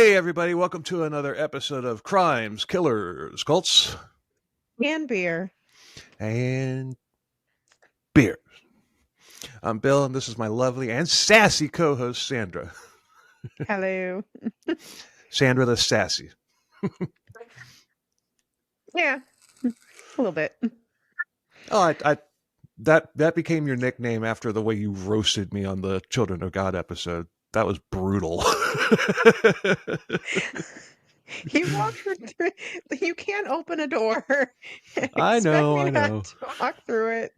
Hey, everybody. Welcome to another episode of Crimes, Killers, Cults, And beer. and Beer. I'm Bill, and this is my lovely and sassy co-host, Sandra. Hello. Sandra the Sassy. Yeah, a little bit. Oh, that became your nickname after the way you roasted me on the Children of God episode. That was brutal. You walk through, you can't open a door. I Expect know, me I not know. to walk through it.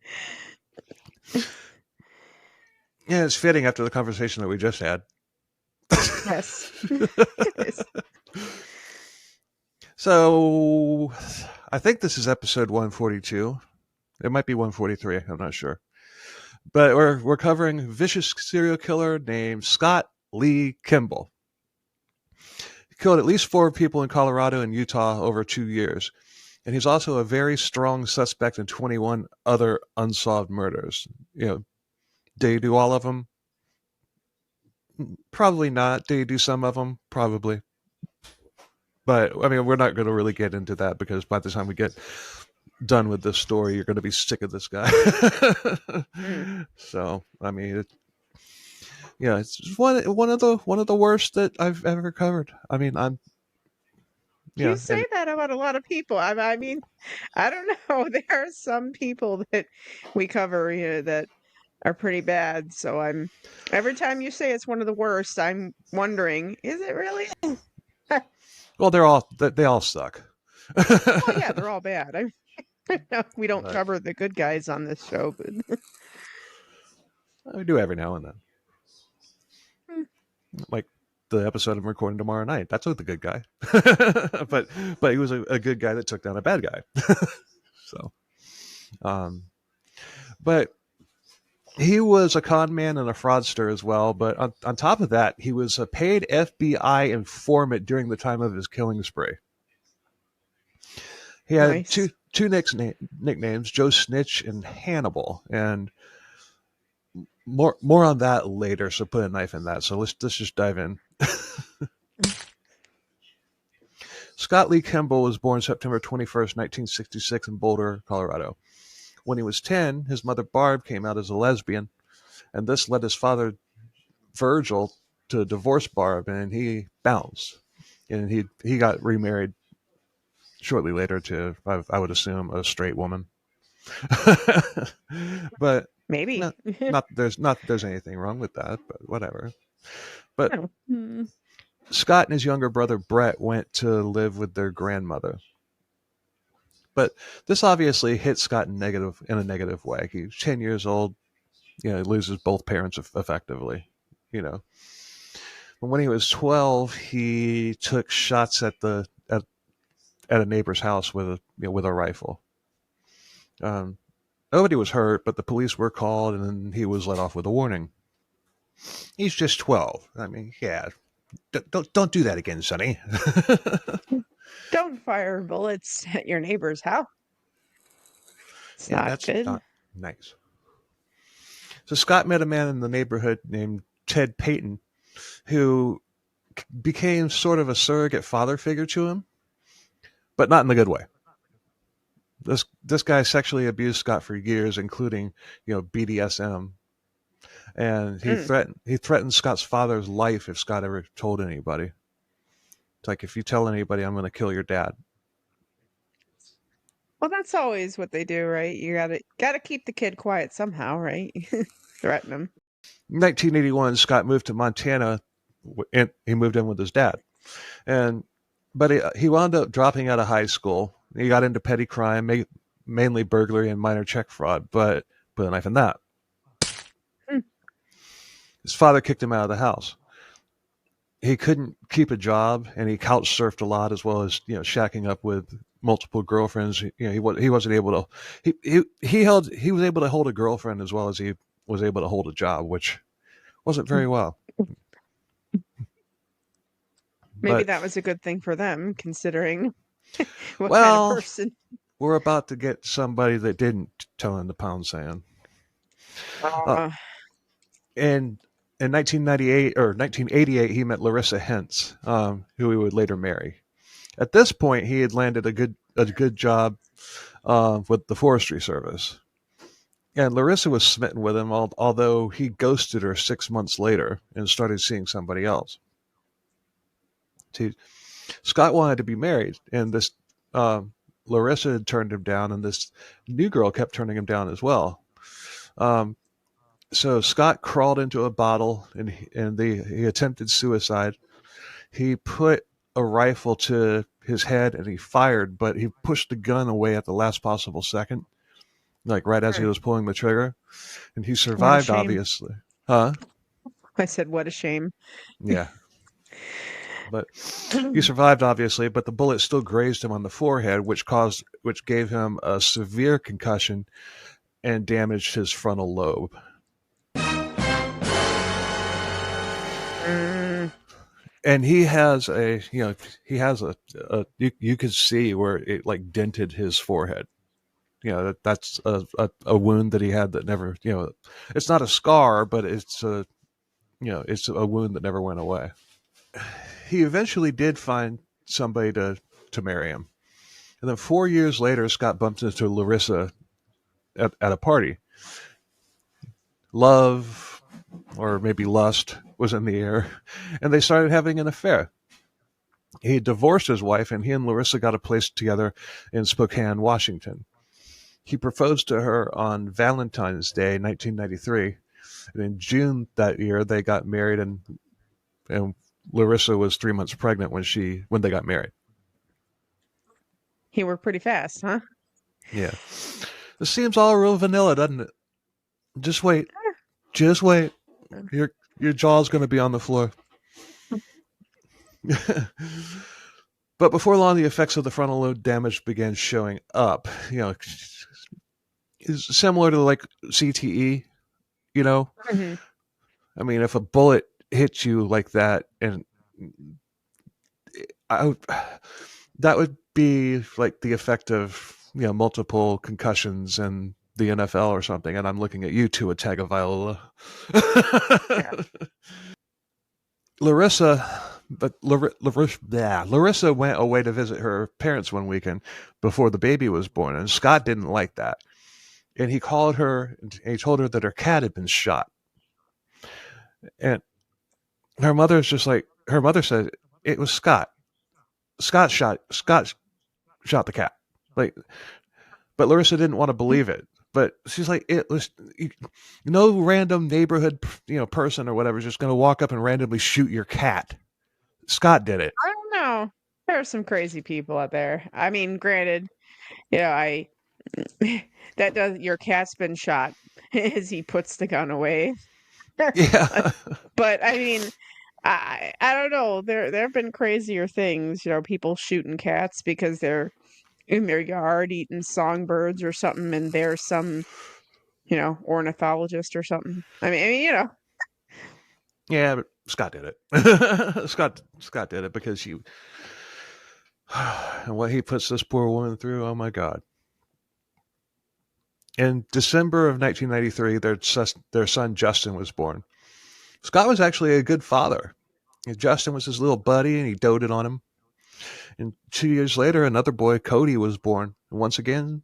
Yeah, it's fitting after the conversation that we just had. Yes, it is. So, I think this is episode 142. It might be 143. I'm not sure. But we're covering vicious serial killer named Scott Lee Kimball. He killed at least 4 people in Colorado and Utah over 2 years. And he's also a very strong suspect in 21 other unsolved murders. Did he do all of them? Probably not. Did he do some of them? Probably. But, I mean, we're not going to really get into that because by the time we get done with this story, you're going to be sick of this guy. So, I mean, it's one of the worst that I've ever covered. I mean, You say and that about a lot of people. I mean, I don't know. There are some people that we cover here that are pretty bad. So every time you say it's one of the worst, I'm wondering, is it really? well, they all suck. Well, yeah, they're all bad. We don't But cover the good guys on this show, but I do every now and then, like the episode I'm recording tomorrow night. That's with the good guy, but he was a good guy that took down a bad guy. So, um, but he was a con man and a fraudster as well. But on top of that, he was a paid FBI informant during the time of his killing spree. He had nice. two nicknames, Joe Snitch and Hannibal, and more on that later. So put a knife in that. So let's just dive in. Scott Lee Kimball was born September 21st, 1966 in Boulder, Colorado. When he was 10, his mother Barb came out as a lesbian, and this led his father Virgil to divorce Barb, and he bounced. And he got remarried shortly later to, I would assume, a straight woman. But Maybe. not there's anything wrong with that, but whatever. But Oh. Scott and his younger brother Brett went to live with their grandmother. But this obviously hit Scott in a negative way. He's 10 years old, he loses both parents effectively, you know. But when he was 12, he took shots at a neighbor's house with a rifle. Um, Nobody was hurt, but the police were called, and then he was let off with a warning. He's just 12. I mean, yeah, don't do that again, Sonny. Don't fire bullets at your neighbor's house. It's Yeah, not that's good. not nice. So Scott met a man in the neighborhood named Ted Payton, who became sort of a surrogate father figure to him, but not in the good way. This guy sexually abused Scott for years, including BDSM, and he threatened Scott's father's life if Scott ever told anybody. It's like, if you tell anybody, I'm going to kill your dad. Well, that's always what they do, right? You gotta keep the kid quiet somehow, right? Threaten him. In 1981, Scott moved to Montana, and he moved in with his dad, but he wound up dropping out of high school. He got into petty crime, mainly burglary and minor check fraud, but put a knife in that. His father kicked him out of the house. He couldn't keep a job, and he couch surfed a lot, as well as shacking up with multiple girlfriends. He wasn't able to. He was able to hold a girlfriend as well as he was able to hold a job, which wasn't very well. Maybe But that was a good thing for them, considering what kind of well, person. we're about to get somebody that didn't toe in the pound sand. Uh, And In 1998 or 1988, he met Larissa Hentz, who he would later marry. At this point, he had landed a good job with the Forestry Service. And Larissa was smitten with him, although he ghosted her 6 months later and started seeing somebody else. See, Scott wanted to be married, and this Larissa had turned him down, and this new girl kept turning him down as well. Um, so Scott crawled into a bottle, and he attempted suicide. He put a rifle to his head and he fired, but he pushed the gun away at the last possible second, like right as he Hmm. was pulling the trigger, and he What a survived, shame. obviously. Huh? I said, what a shame. Yeah. But he survived, obviously, but the bullet still grazed him on the forehead, which gave him a severe concussion and damaged his frontal lobe. Mm, And he has you could see where it like dented his forehead. That's a wound that he had that never, it's not a scar, but it's a wound that never went away. He eventually did find somebody to marry him. And then 4 years later, Scott bumped into Larissa at a party. Love, or maybe lust, was in the air, and they started having an affair. He divorced his wife, and he and Larissa got a place together in Spokane, Washington. He proposed to her on Valentine's Day, 1993, and in June that year they got married, and Larissa was 3 months pregnant when they got married. he worked pretty fast, huh? Yeah, this seems all real vanilla, doesn't it? Just wait, just wait. Your jaw's going to be on the floor. But before long, the effects of the frontal lobe damage began showing up. It's similar to like CTE. You know, Hmm. I mean, if a bullet hits you like that, and I would, that would be like the effect of multiple concussions in the NFL or something. And I'm looking at you, Tua Tagovailoa. Yeah. Larissa, but Larissa went away to visit her parents one weekend before the baby was born, and Scott didn't like that. And he called her and he told her that her cat had been shot. And her mother said it was Scott. Scott shot the cat. Like, but Larissa didn't want to believe it. But she's like, it was no random neighborhood, person or whatever is just going to walk up and randomly shoot your cat. Scott did it. I don't know. There are some crazy people out there. I mean, granted, I that does your cat's been shot as he puts the gun away. Yeah. But I mean, I don't know. There have been crazier things, people shooting cats because they're in their yard eating songbirds or something, and there's some, ornithologist or something. I mean. Yeah, but Scott did it. Scott did it because she and what he puts this poor woman through. Oh my God. In December of 1993, their son Justin was born. Scott was actually a good father. Justin was his little buddy, and he doted on him. And 2 years later, another boy, Cody, was born. And once again,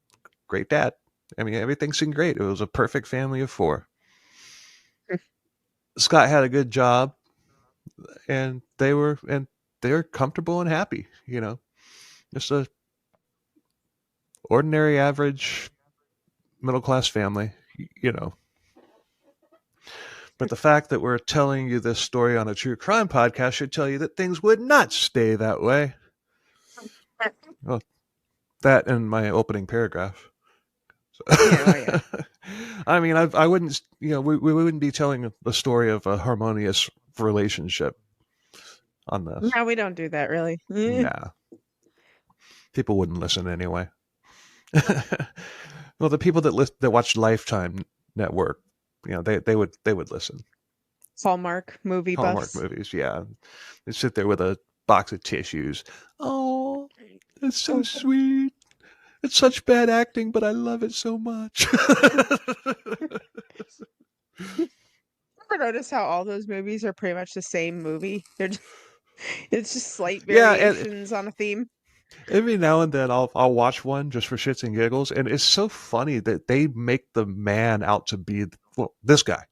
great dad. I mean, everything seemed great. It was a perfect family of four. Scott had a good job, and they were comfortable and happy. Just a ordinary, average, middle class family. You know. But the fact that we're telling you this story on a true crime podcast should tell you that things would not stay that way. Well, that and my opening paragraph. Yeah, oh yeah. I mean, I wouldn't, we wouldn't be telling the story of a harmonious relationship on this. No, we don't do that really. Nah, people wouldn't listen anyway. Well, the people that watch Lifetime Network, they would listen. Hallmark movie Hallmark buffs. movies, yeah. They sit there with a box of tissues. Oh, it's so sweet. It's such bad acting, but I love it so much. Remember notice how all those movies are pretty much the same movie? It's just slight Yeah, and variations on a theme. every now and then I'll watch one just for shits and giggles, and it's so funny that they make the man out to be, well, this guy.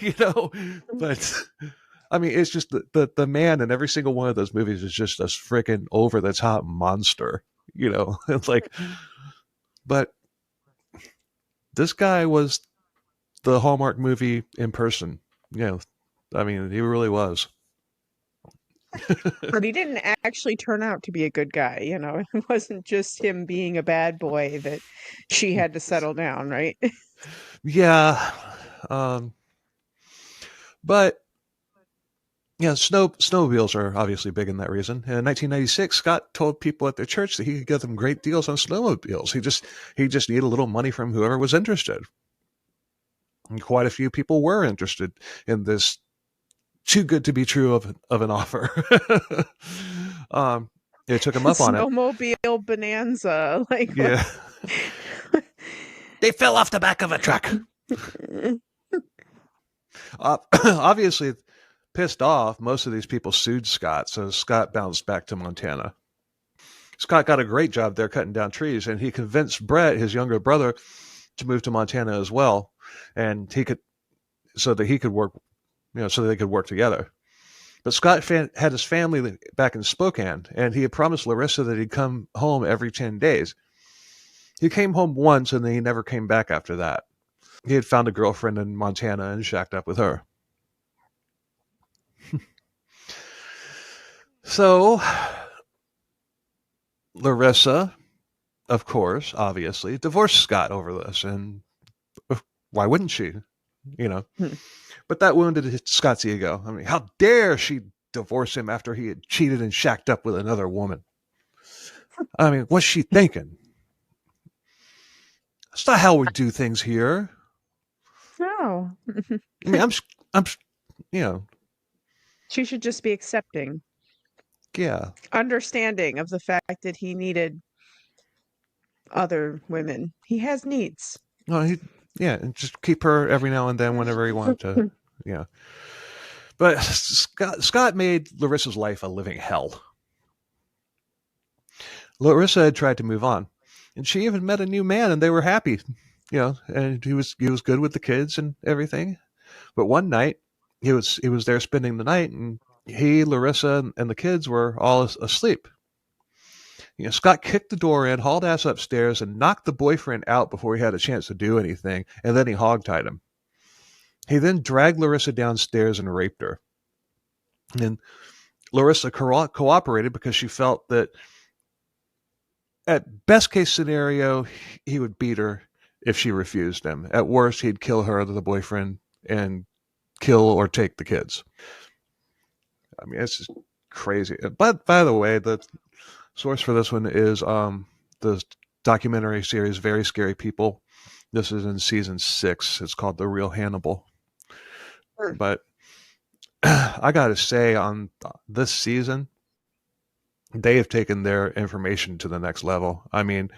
You know, but I mean, it's just the man in every single one of those movies is just a freaking over the top monster. You know, it's like, but this guy was the Hallmark movie in person. You know, I mean, he really was. But he didn't actually turn out to be a good guy, you know. It wasn't just him being a bad boy that she had to settle down, right? Yeah, um, but yeah, snowmobiles are obviously big in that reason. In 1996, Scott told people at their church that he could get them great deals on snowmobiles. He just needed a little money from whoever was interested. And quite a few people were interested in this too good to be true of an offer. um, they took him up on it. Snowmobile bonanza. Like what? Yeah, they fell off the back of a truck. Obviously, pissed off, most of these people sued Scott, so Scott bounced back to Montana. Scott got a great job there cutting down trees, and he convinced Brett, his younger brother, to move to Montana as well, and he could so that he could work, so they could work together. But Scott had his family back in Spokane, and he had promised Larissa that he'd come home every 10 days. He came home once, and then he never came back after that. He had found a girlfriend in Montana and shacked up with her. So, Larissa, of course, obviously, divorced Scott over this, and why wouldn't she? You know, Hmm. but that wounded Scott's ego. I mean, how dare she divorce him after he had cheated and shacked up with another woman? I mean, what's she thinking? That's not how we do things here. No. I mean, I'm, you know, She should just be accepting, yeah. understanding of the fact that he needed other women. He has needs. No, yeah, and just keep her every now and then whenever he wanted to. Yeah. But Scott made Larissa's life a living hell. Larissa had tried to move on, and she even met a new man, and they were happy, and he was good with the kids and everything. But one night, he was there spending the night, and Larissa, and the kids were all asleep. Scott kicked the door in, hauled ass upstairs, and knocked the boyfriend out before he had a chance to do anything, and then he hogtied him. He then dragged Larissa downstairs and raped her. And Larissa cooperated because she felt that at best case scenario, he would beat her if she refused him. At worst, he'd kill her, the boyfriend, and kill or take the kids. I mean, it's just crazy. But by the way, the source for this one is the documentary series Very Scary People. This is in season 6. It's called The Real Hannibal. But I gotta say, on this season, they have taken their information to the next level. I mean,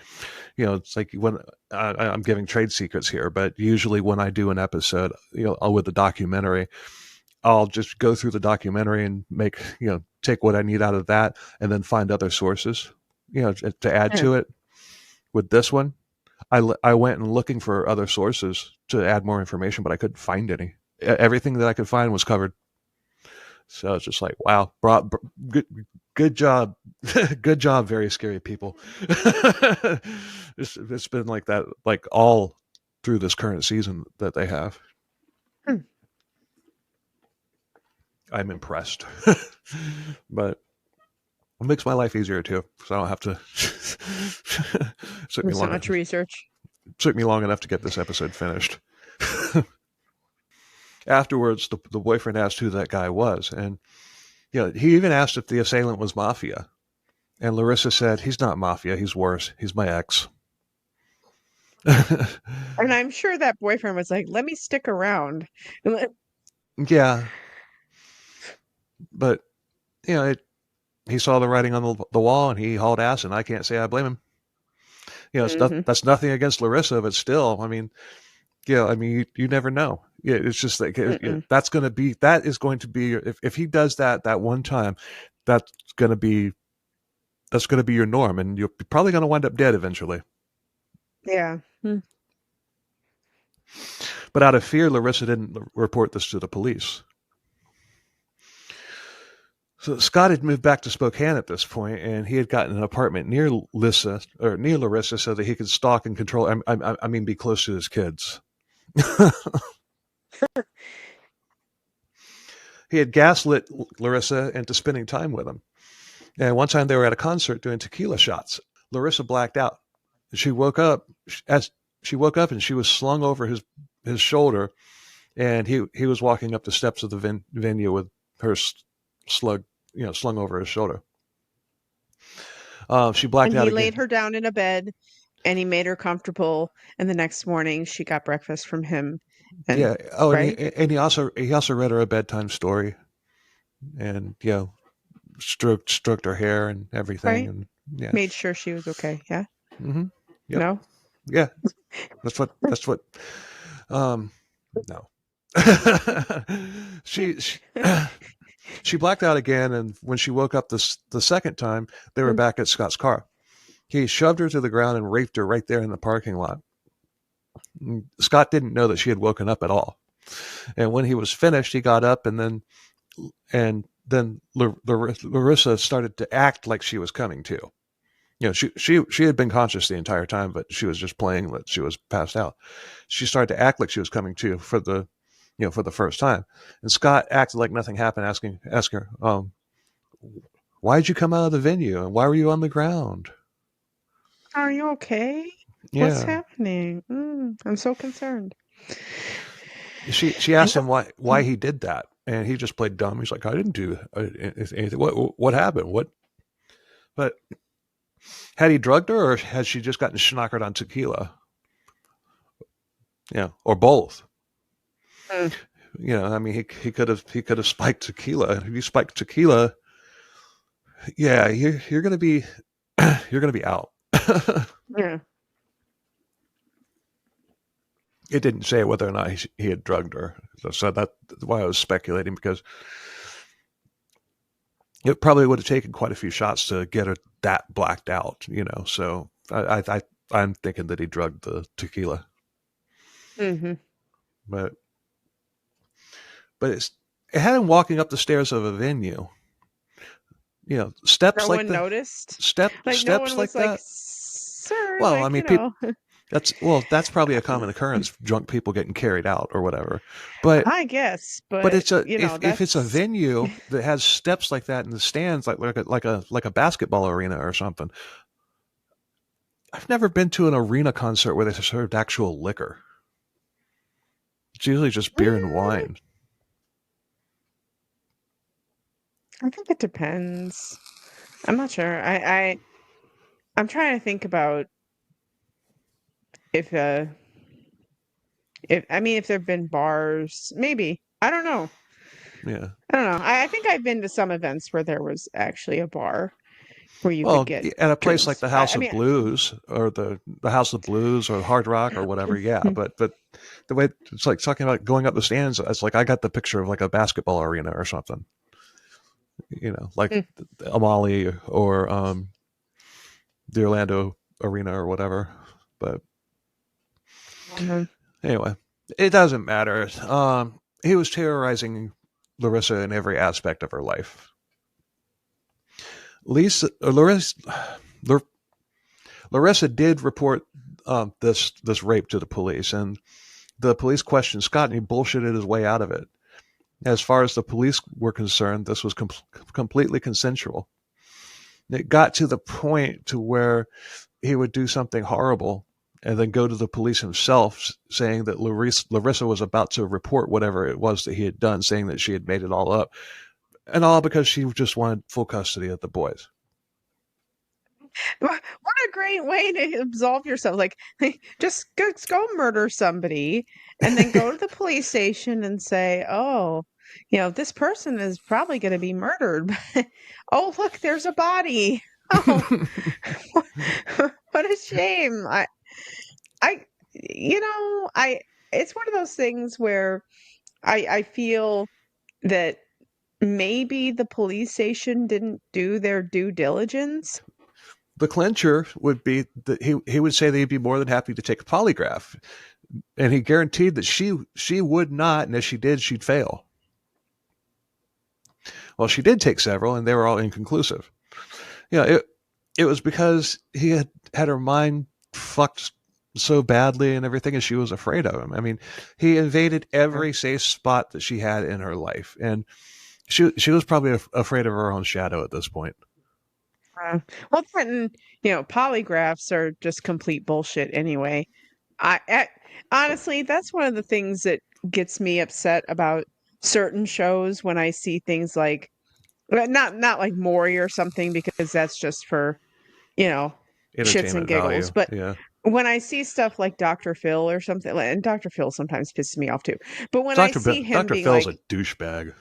it's like when I'm giving trade secrets here, but usually when I do an episode, with the documentary, I'll just go through the documentary and take what I need out of that, and then find other sources, to add to it. With this one, I went and looking for other sources to add more information, but I couldn't find any. Everything that I could find was covered. So it's just like, wow, good job, good job, Very Scary People. It's been like that, like all through this current season that they have. I'm impressed, but it makes my life easier too, so I don't have to. There's so much research. Took me long enough to get this episode finished. Afterwards, the boyfriend asked who that guy was, and he even asked if the assailant was mafia. And Larissa said, "He's not mafia. He's worse. He's my ex." And I'm sure that boyfriend was like, "Let me stick around." Yeah, but he saw the writing on the wall, and he hauled ass, and I can't say I blame him. That's nothing against Larissa, but still, I mean, Yeah, I mean, you never know. Yeah, it's just like Mm-mm. that is going to be if he does that one time, that's going to be that's going to be your norm, and you're probably going to wind up dead eventually. Yeah. Mm. But out of fear, Larissa didn't report this to the police. So Scott had moved back to Spokane at this point, and he had gotten an apartment near Larissa, so that he could stalk and control. I mean, be close to his kids. He had gaslit Larissa into spending time with him. And one time they were at a concert doing tequila shots. Larissa blacked out. She woke up as she woke up and she was slung over his shoulder, and he was walking up the steps of the venue with her slug slung over his shoulder. She blacked And out he laid again. her down in a bed and he made her comfortable. And the next morning she got breakfast from him. And Yeah. Oh, right? and he also read her a bedtime story, and stroked her hair and everything, Right? and yeah. Made sure she was okay. Yeah. Mm-hmm. Yep. No? Yeah. That's what. Um. No. she she blacked out again, and when she woke up the second time, they were back at Scott's car. He shoved her to the ground and raped her right there in the parking lot. Scott didn't know that she had woken up at all. And when he was finished, he got up, and then Larissa started to act like she was coming to. She had been conscious the entire time, but she was just playing that she was passed out. She started to act like she was coming to for the first time. And Scott acted like nothing happened, asking her, why did you come out of the venue, and why were you on the ground? Are you okay? What's Yeah. happening? I'm so concerned. She I asked him know. why he did that, and he just played dumb. He's like, I didn't do anything. What happened? What? But had he drugged her, or had she just gotten schnockered on tequila? Yeah, or both. Mm. I mean, he could have spiked tequila. If you spike tequila, yeah, you're gonna be you're gonna be out. Yeah. It didn't say whether or not he had drugged her, so that's why I was speculating, because it probably would have taken quite a few shots to get her that blacked out. So I'm thinking that he drugged the tequila, Hmm. but it had him walking up the stairs of a venue. Steps No like one that. noticed. Like no Steps one was like like, that. sir, Well, I like, mean, that's probably a common occurrence, drunk people getting carried out or whatever. But I guess, but but it's if it's a that's venue that has steps like that in the stands, like a basketball arena or something. I've never been to an arena concert where they served actual liquor. It's usually just beer and Mm, wine. I think it depends. I'm not sure. I'm trying to think about if if there've been bars, maybe. I don't know. Yeah. I don't know. I think I've been to some events where there was actually a bar where you could Well, get at a place like drinks. the I, House I of mean, Blues, or the House of Blues, or Hard Rock, or whatever, yeah. But the way it's like talking about going up the stands, it's like I got the picture of like a basketball arena or something. Like Amali, or the Orlando Arena or whatever. But Mhm. anyway, it doesn't matter. He was terrorizing Larissa in every aspect of her life. Lisa, Larissa did report this rape to the police, and the police questioned Scott, and he bullshitted his way out of it. As far as the police were concerned, this was completely consensual. It got to the point to where he would do something horrible and then go to the police himself, saying that Larissa was about to report whatever it was that he had done, saying that she had made it all up, and all because she just wanted full custody of the boys. What a great way to absolve yourself. Like, just go murder somebody and then go to the police station and say, oh, this person is probably going to be murdered. Oh, look, there's a body. Oh, what a shame. I, you know, I it's one of those things where I feel that maybe the police station didn't do their due diligence. The clincher would be that he would say that he'd be more than happy to take a polygraph, and he guaranteed that she would not, and if she did, she'd fail. Well, she did take several, and they were all inconclusive. It was because he had her mind fucked so badly and everything, and she was afraid of him. I mean, he invaded every safe spot that she had in her life, and she was probably afraid of her own shadow at this point. Well, and polygraphs are just complete bullshit anyway. Honestly, that's one of the things that gets me upset about certain shows when I see things like not like Maury or something, because that's just for shits and Entertainment giggles. value, But yeah. when I see stuff like Dr. Phil or something, and Dr. Phil sometimes pisses me off too. But when I see him Dr. being Phil's like, a douchebag.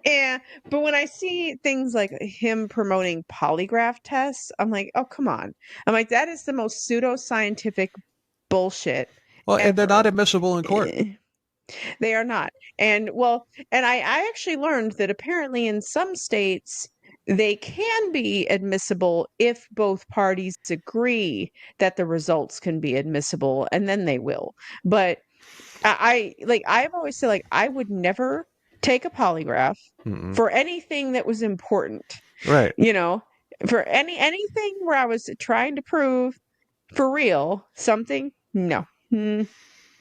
yeah, but when I see things like him promoting polygraph tests, I'm like, oh, come on. I'm like, that is the most pseudoscientific bullshit Well, and they're not ever. admissible in court. They are not. And well, and I actually learned that apparently in some states they can be admissible if both parties agree that the results can be admissible, and then they will. But I've always said, like, I would never take a polygraph Mm-mm. for anything that was important, Right. you know, for anything where I was trying to prove for real something. No. Mm-mm.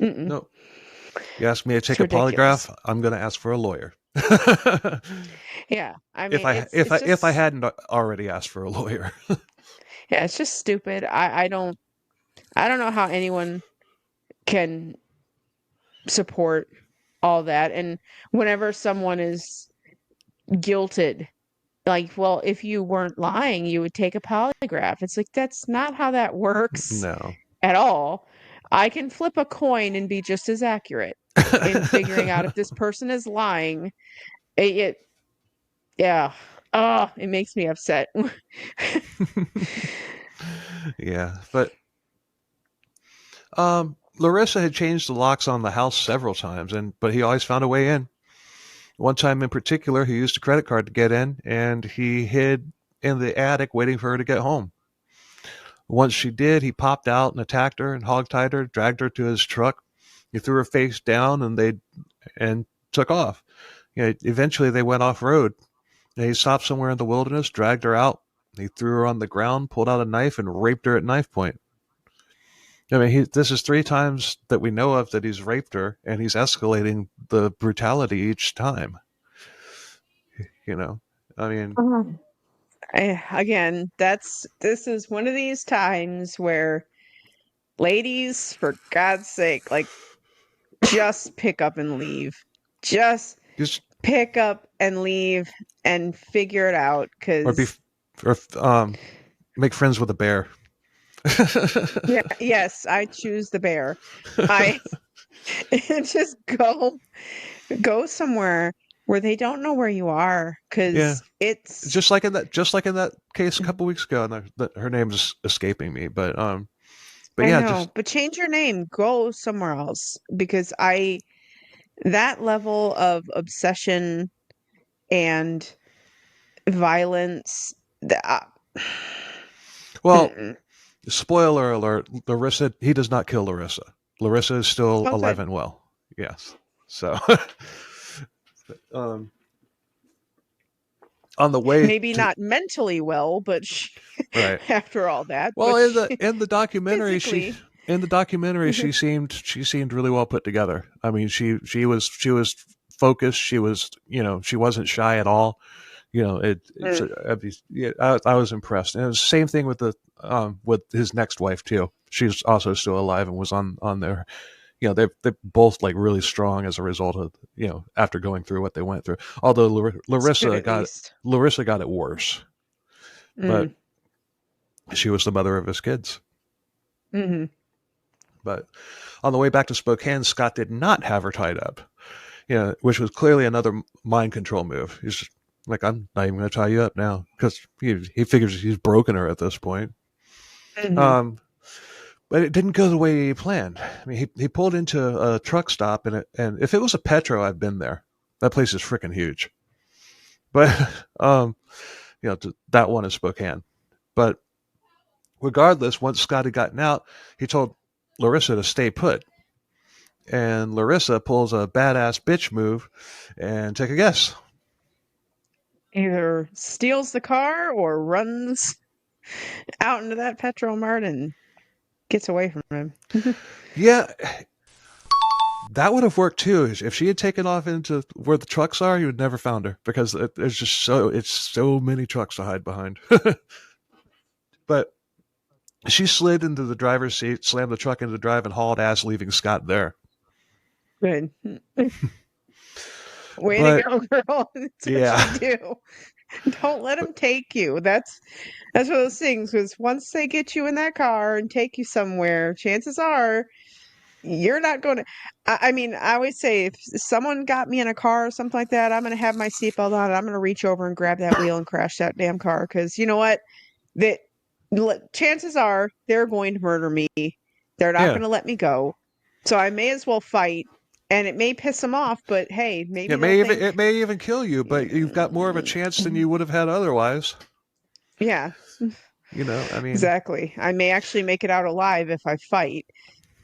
No. You ask me to It's take a ridiculous. polygraph, I'm going to ask for a lawyer. Yeah. I mean, If I hadn't already asked for a lawyer. yeah, it's just stupid. I don't know how anyone can support all that. And whenever someone is guilted, like, well, if you weren't lying, you would take a polygraph. It's like, that's not how that works No. at all. I can flip a coin and be just as accurate in figuring out if this person is lying. It yeah. Oh, it makes me upset. Yeah, but Larissa had changed the locks on the house several times, but he always found a way in. One time in particular, he used a credit card to get in, and he hid in the attic waiting for her to get home. Once she did, he popped out and attacked her and hogtied her, dragged her to his truck. He threw her face down, and took off. Eventually, they went off road. He stopped somewhere in the wilderness, dragged her out. He threw her on the ground, pulled out a knife, and raped her at knife point. I mean, this is 3 times that we know of that he's raped her, and he's escalating the brutality each time. You know, I mean, Mhm. Again, this is one of these times where, ladies, for God's sake, like, just pick up and leave. Just just pick up and leave and figure it out, or be because or make friends with a bear. yeah, yes, I choose the bear. I just go somewhere where they don't know where you are, Yeah, because it's just like in that case a couple weeks ago, and her name is escaping me, but I yeah, know, just but change your name, go somewhere else, because I that level of obsession and violence, that well, mm-mm. spoiler alert: Larissa, he does not kill Larissa. Larissa is still Oh, alive good. and well. Yes, so um, on the way Maybe to not mentally well, but right. after all that, Well, but in the documentary, physically. she seemed really well put together. I mean, she was focused. She was she wasn't shy at all. Mm, I was impressed. And it was the same thing with his next wife too. She's also still alive and was on there. They're both like really strong as a result of after going through what they went through. Although it's good at least. Larissa got it worse, but Mm, she was the mother of his kids. hmm. But on the way back to Spokane, Scott did not have her tied up, which was clearly another mind control move. He's just like, I'm not even going to tie you up now, because he figures he's broken her at this point. Hmm. Um, But it didn't go the way he planned. I mean, he pulled into a truck stop, and if it was a Petro, I've been there. That place is freaking huge. But that one in Spokane. But regardless, once Scott had gotten out, he told Larissa to stay put. And Larissa pulls a badass bitch move, and take a guess. Either steals the car or runs out into that petrol mart and gets away from him. Yeah, that would have worked too. If she had taken off into where the trucks are, you would never found her because it's so many trucks to hide behind. But she slid into the driver's seat, slammed the truck into drive, and hauled ass, leaving Scott there. Good. Way But to go, girl. That's yeah, what you do. Don't let them take you. That's one of those things, because once they get you in that car and take you somewhere, chances are you're not going to. I mean, I always say if someone got me in a car or something like that, I'm going to have my seatbelt on and I'm going to reach over and grab that wheel and crash that damn car. Because you know what? That chances are they're going to murder me. They're not yeah. going to let me go. So I may as well fight. And it may piss them off, but hey, maybe It they'll may even think, it may even kill you, but you've got more of a chance than you would have had otherwise. yeah, I mean, exactly. I may actually make it out alive if I fight.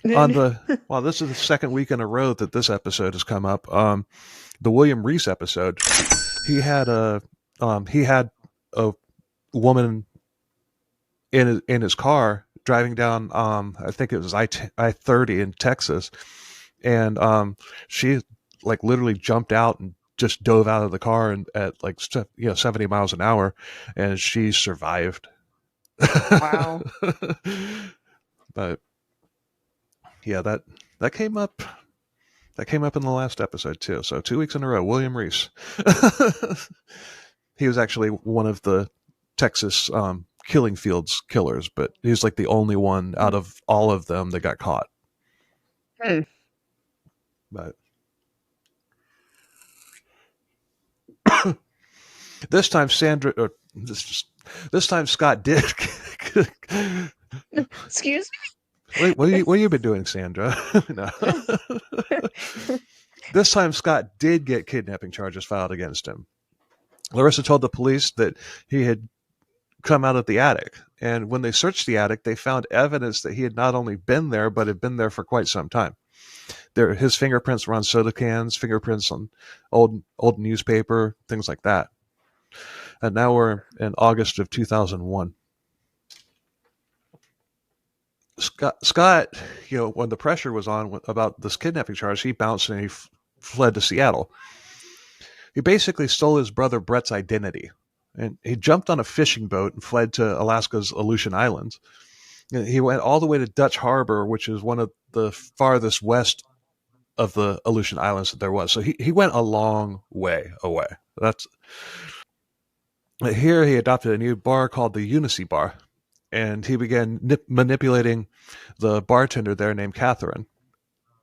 this is the second week in a row that this episode has come up. The William Reese episode, he had a woman in his car driving down, I think it was I-30 in Texas, and she like literally jumped out and just dove out of the car and at like 70 miles an hour, and she survived. Wow. But yeah, that came up. That came up in the last episode too. So 2 weeks in a row, William Reese. He was actually one of the Texas killing fields killers, but he was like the only one out of all of them that got caught. Hmm. But this time this time Scott did. Excuse Wait, what have you been doing, Sandra? No. This time Scott did get kidnapping charges filed against him. Larissa told the police that he had come out of the attic, and when they searched the attic, they found evidence that he had not only been there, but had been there for quite some time. His fingerprints were on soda cans, fingerprints on old newspaper, things like that. And now we're in August of 2001. Scott, when the pressure was on about this kidnapping charge, he bounced and he fled to Seattle. He basically stole his brother Brett's identity, and he jumped on a fishing boat and fled to Alaska's Aleutian Islands. He went all the way to Dutch Harbor, which is one of the farthest west of the Aleutian Islands that there was. So he went a long way away. Here he adopted a new bar called the Unicy Bar, and he began manipulating the bartender there named Catherine.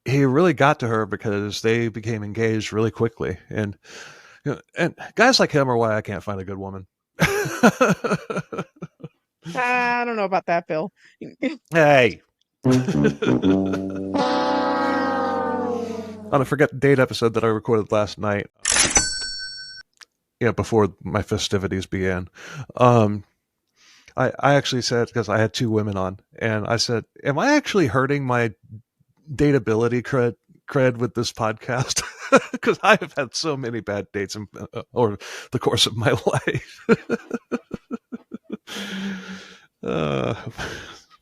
He really got to her because they became engaged really quickly. And guys like him are why I can't find a good woman. I don't know about that, Bill. Hey. On a Forget the Date episode that I recorded last night, before my festivities began, I actually said, because I had two women on, and I said, am I actually hurting my dateability cred with this podcast? Because I have had so many bad dates over the course of my life.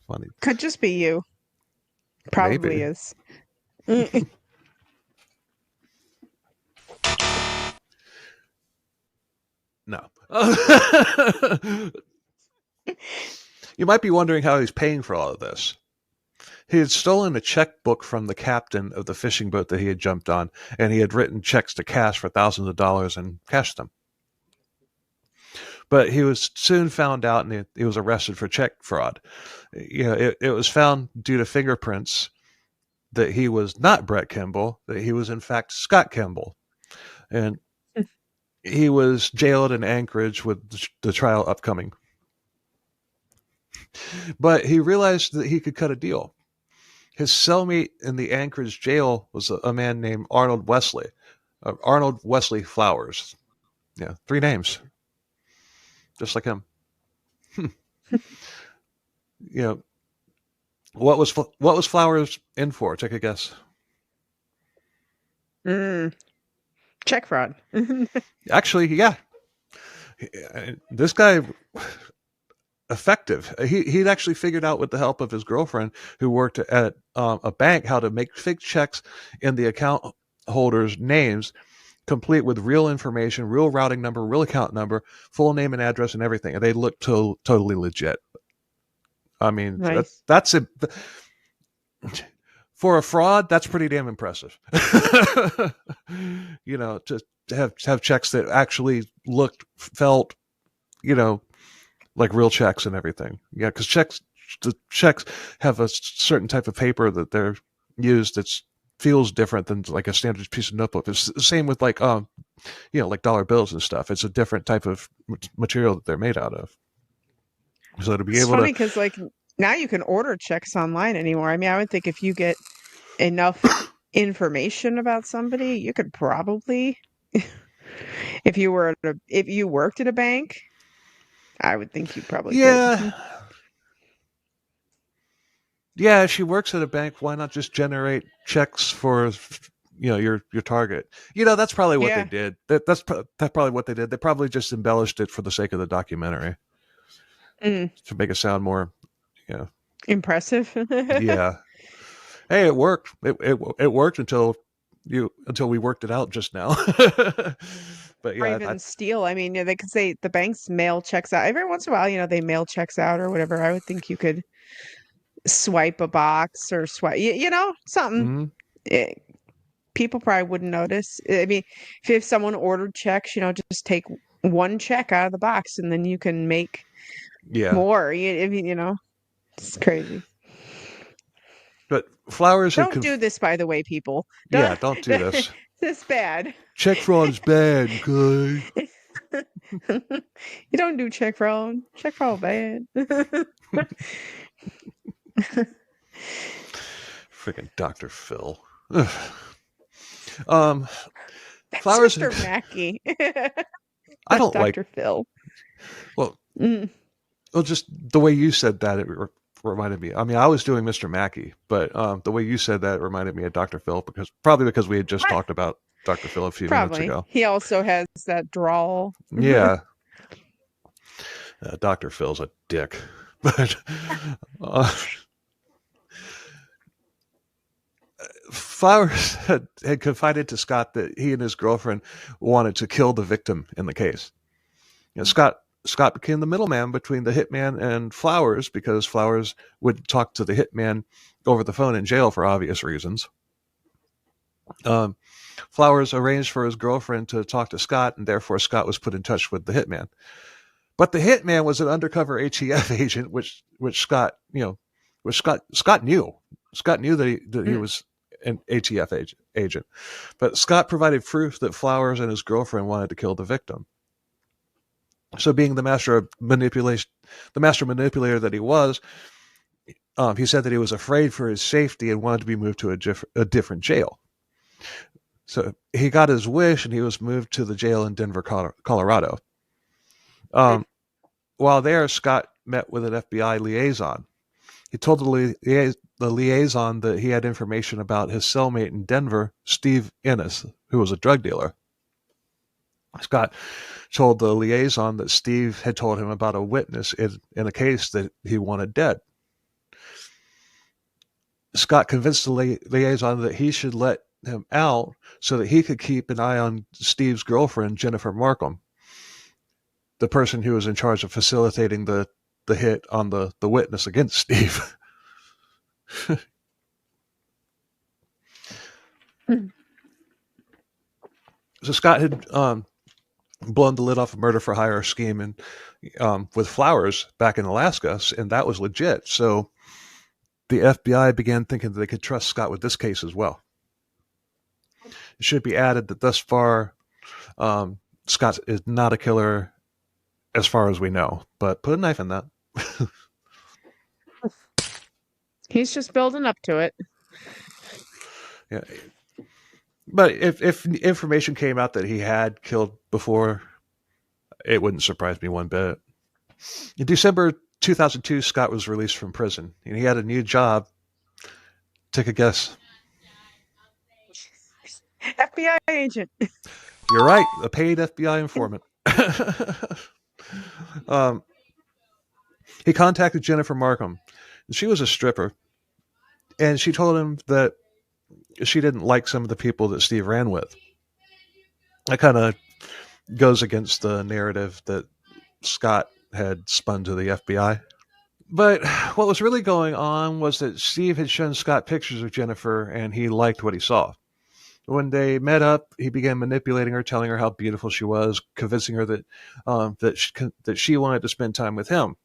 Funny. Could just be you. Probably Maybe. is. No. You might be wondering how he's paying for all of this. He had stolen a checkbook from the captain of the fishing boat that he had jumped on, and he had written checks to cash for thousands of dollars and cashed them. But he was soon found out, and he was arrested for check fraud. It was found due to fingerprints that he was not Brett Kimball, that he was in fact Scott Kimball. And he was jailed in Anchorage with the trial upcoming. But he realized that he could cut a deal. His cellmate in the Anchorage jail was a man named Arnold Wesley. Arnold Wesley Flowers. Yeah, 3 names, just like him. You know, what was Flowers in for? Take a guess. Mm, check fraud. Actually, yeah, this guy effective. He'd actually figured out with the help of his girlfriend, who worked at a bank, how to make fake checks in the account holders' names, complete with real information, real routing number, real account number, full name and address, and everything. And they look totally legit. I mean, Nice. that's it. For a fraud, that's pretty damn impressive. To have checks that actually looked, felt, you know, like real checks and everything. Yeah, because the checks have a certain type of paper that they're used that's feels different than like a standard piece of notebook. It's the same with like like dollar bills and stuff. It's a different type of material that they're made out of. So to be It's able to, funny because like now you can order checks online anymore. I mean, I would think if you get enough information about somebody, you could probably, if you worked at a bank, I would think you probably could. yeah, if she works at a bank, why not just generate checks for your target? That's probably what they Yeah. did. That's probably what they did. They probably just embellished it for the sake of the documentary Mm, to make it sound more, yeah, impressive. yeah. Hey, it worked. It worked until we worked it out just now. But Or yeah, even steal. I mean, they could say the banks mail checks out every once in a while. They mail checks out or whatever. I would think you could swipe a box or something. mhm, Eh, People probably wouldn't notice. I mean, if someone ordered checks, just take one check out of the box and then you can make yeah. more. I mean, it's crazy. But Flowers had Don't do this, by the way, people. yeah. Don't, Don't do this. this bad. Check fraud is bad. Okay. You don't do check fraud. Check fraud bad. Freaking Dr. Phil. um, That's Flowers. Mr. Mackey, I not don't like. Dr. Phil. Well, Mm. just the way you said that, it reminded me. I mean, I was doing Mr. Mackey, but the way you said that reminded me of Dr. Phil, because we had just talked about Dr. Phil a few minutes Probably. ago. He also has that drawl. Yeah, Dr. Phil's a dick, but uh, Flowers had confided to Scott that he and his girlfriend wanted to kill the victim in the case. Scott became the middleman between the hitman and Flowers, because Flowers would talk to the hitman over the phone in jail for obvious reasons. Flowers arranged for his girlfriend to talk to Scott, and therefore Scott was put in touch with the hitman. But the hitman was an undercover ATF agent, which Scott knew. Scott knew that he was an ATF agent. But Scott provided proof that Flowers and his girlfriend wanted to kill the victim. So, being the master manipulator that he was, he said that he was afraid for his safety and wanted to be moved to a different jail. So he got his wish, and he was moved to the jail in Denver, Colorado. While there, Scott met with an FBI liaison. He told the liaison that he had information about his cellmate in Denver, Steve Ennis, who was a drug dealer. Scott told the liaison that Steve had told him about a witness in a case that he wanted dead. Scott convinced the liaison that he should let him out so that he could keep an eye on Steve's girlfriend, Jennifer Markham, the person who was in charge of facilitating the hit on the witness against Steve. So Scott had blown the lid off a murder for hire scheme and with Flowers back in Alaska, and that was legit. So the FBI began thinking that they could trust Scott with this case as well. It should be added that thus far, Scott is not a killer as far as we know, but put a knife in that. He's just building up to it. Yeah. But if information came out that he had killed before, it wouldn't surprise me one bit. In December 2002, Scott was released from prison, and he had a new job. Take a guess. FBI agent. You're right, a paid FBI informant. um, he contacted Jennifer Markham. She was a stripper, and she told him that she didn't like some of the people that Steve ran with. That kind of goes against the narrative that Scott had spun to the FBI. But what was really going on was that Steve had shown Scott pictures of Jennifer, and he liked what he saw. When they met up, he began manipulating her, telling her how beautiful she was, convincing her that she wanted to spend time with him.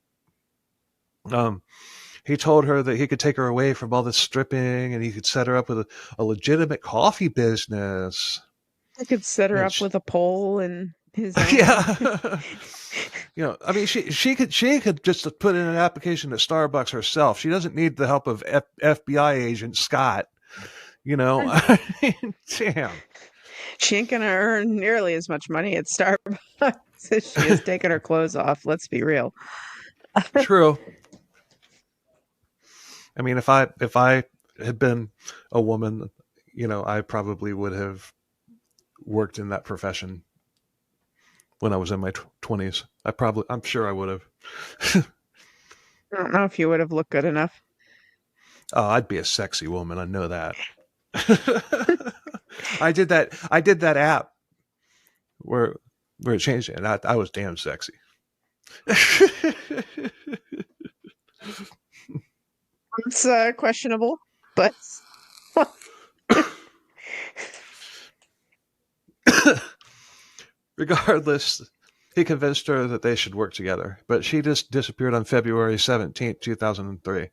He told her that he could take her away from all this stripping, and he could set her up with a legitimate coffee business. I could set her And up with a pole and his own. yeah. I mean, she could just put in an application at Starbucks herself. She doesn't need the help of FBI agent Scott. I mean, damn. She ain't gonna earn nearly as much money at Starbucks as she is taking her clothes off. Let's be real. True. I mean, if I had been a woman, I probably would have worked in that profession when I was in my 20s. I'm sure I would have. I don't know if you would have looked good enough. Oh, I'd be a sexy woman. I know that. I did that app where it changed it, and I was damn sexy. It's questionable, but regardless, he convinced her that they should work together, but she just disappeared on February 17th, 2003.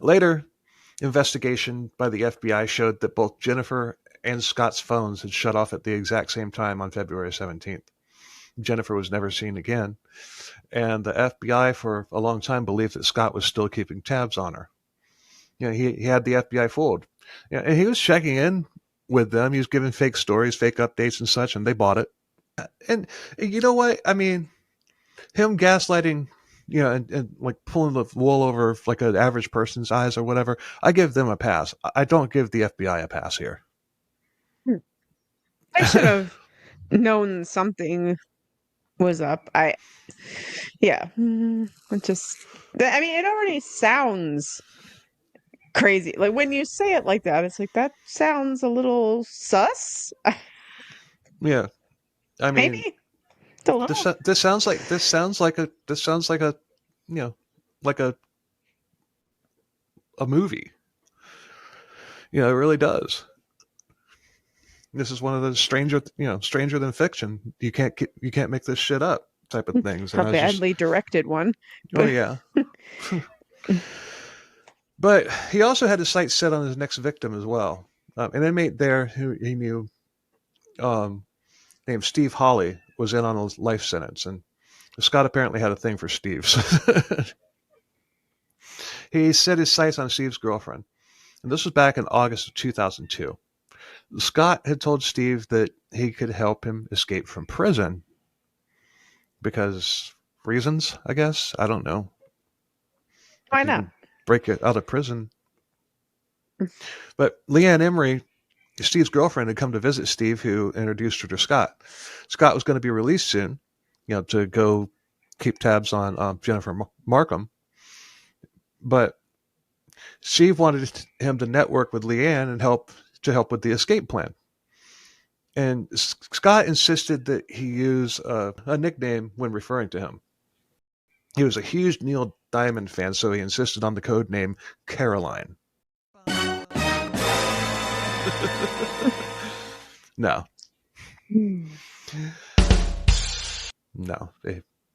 Later, investigation by the FBI showed that both Jennifer and Scott's phones had shut off at the exact same time on February 17th. Jennifer was never seen again, and the FBI for a long time believed that Scott was still keeping tabs on her. He had the FBI fooled. And he was checking in with them. He was giving fake stories, fake updates and such, and they bought it. And you know what? I mean, him gaslighting, and like pulling the wool over like an average person's eyes or whatever, I give them a pass. I don't give the FBI a pass here. I should have known something was up. I mean, it already sounds crazy. Like when you say it like that, it's like that sounds a little sus. Yeah, I mean, Maybe this sounds like a like a movie. It really does. This is one of those stranger than fiction. You can't make this shit up type of things. a badly directed one. Oh yeah. But he also had his sights set on his next victim as well. An inmate there who he knew, named Steve Hawley, was in on a life sentence, and Scott apparently had a thing for Steve. He set his sights on Steve's girlfriend, and this was back in August of 2002. Scott had told Steve that he could help him escape from prison because reasons, I guess. I don't know. Why not? Break it out of prison. But Leanne Emery, Steve's girlfriend, had come to visit Steve, who introduced her to Scott. Scott was going to be released soon, to go keep tabs on Jennifer Markham. But Steve wanted him to network with Leanne and help with the escape plan. And Scott insisted that he use a nickname when referring to him. He was a huge Neil Diamond fan, so he insisted on the code name Caroline. No. No.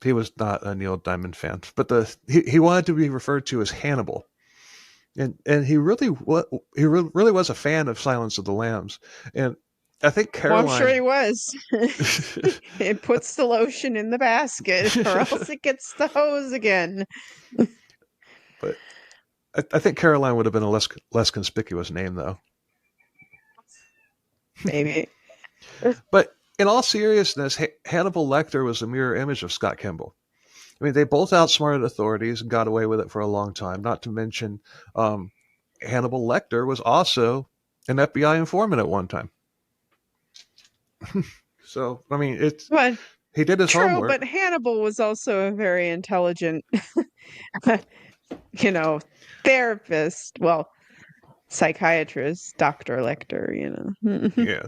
He was not a Neil Diamond fan. But he wanted to be referred to as Hannibal. And he really was a fan of Silence of the Lambs. And I think Well, I'm sure Caroline. he was. It puts the lotion in the basket, or else it gets the hose again. But I think Caroline would have been a less conspicuous name, though. Maybe. But in all seriousness, Hannibal Lecter was a mirror image of Scott Kimball. I mean, they both outsmarted authorities and got away with it for a long time. Not to mention, um, Hannibal Lecter was also an FBI informant at one time. So, I mean, But he did his true, homework. but Hannibal was also a very intelligent, you know, therapist. Well, psychiatrist, Dr. Lecter, Yeah.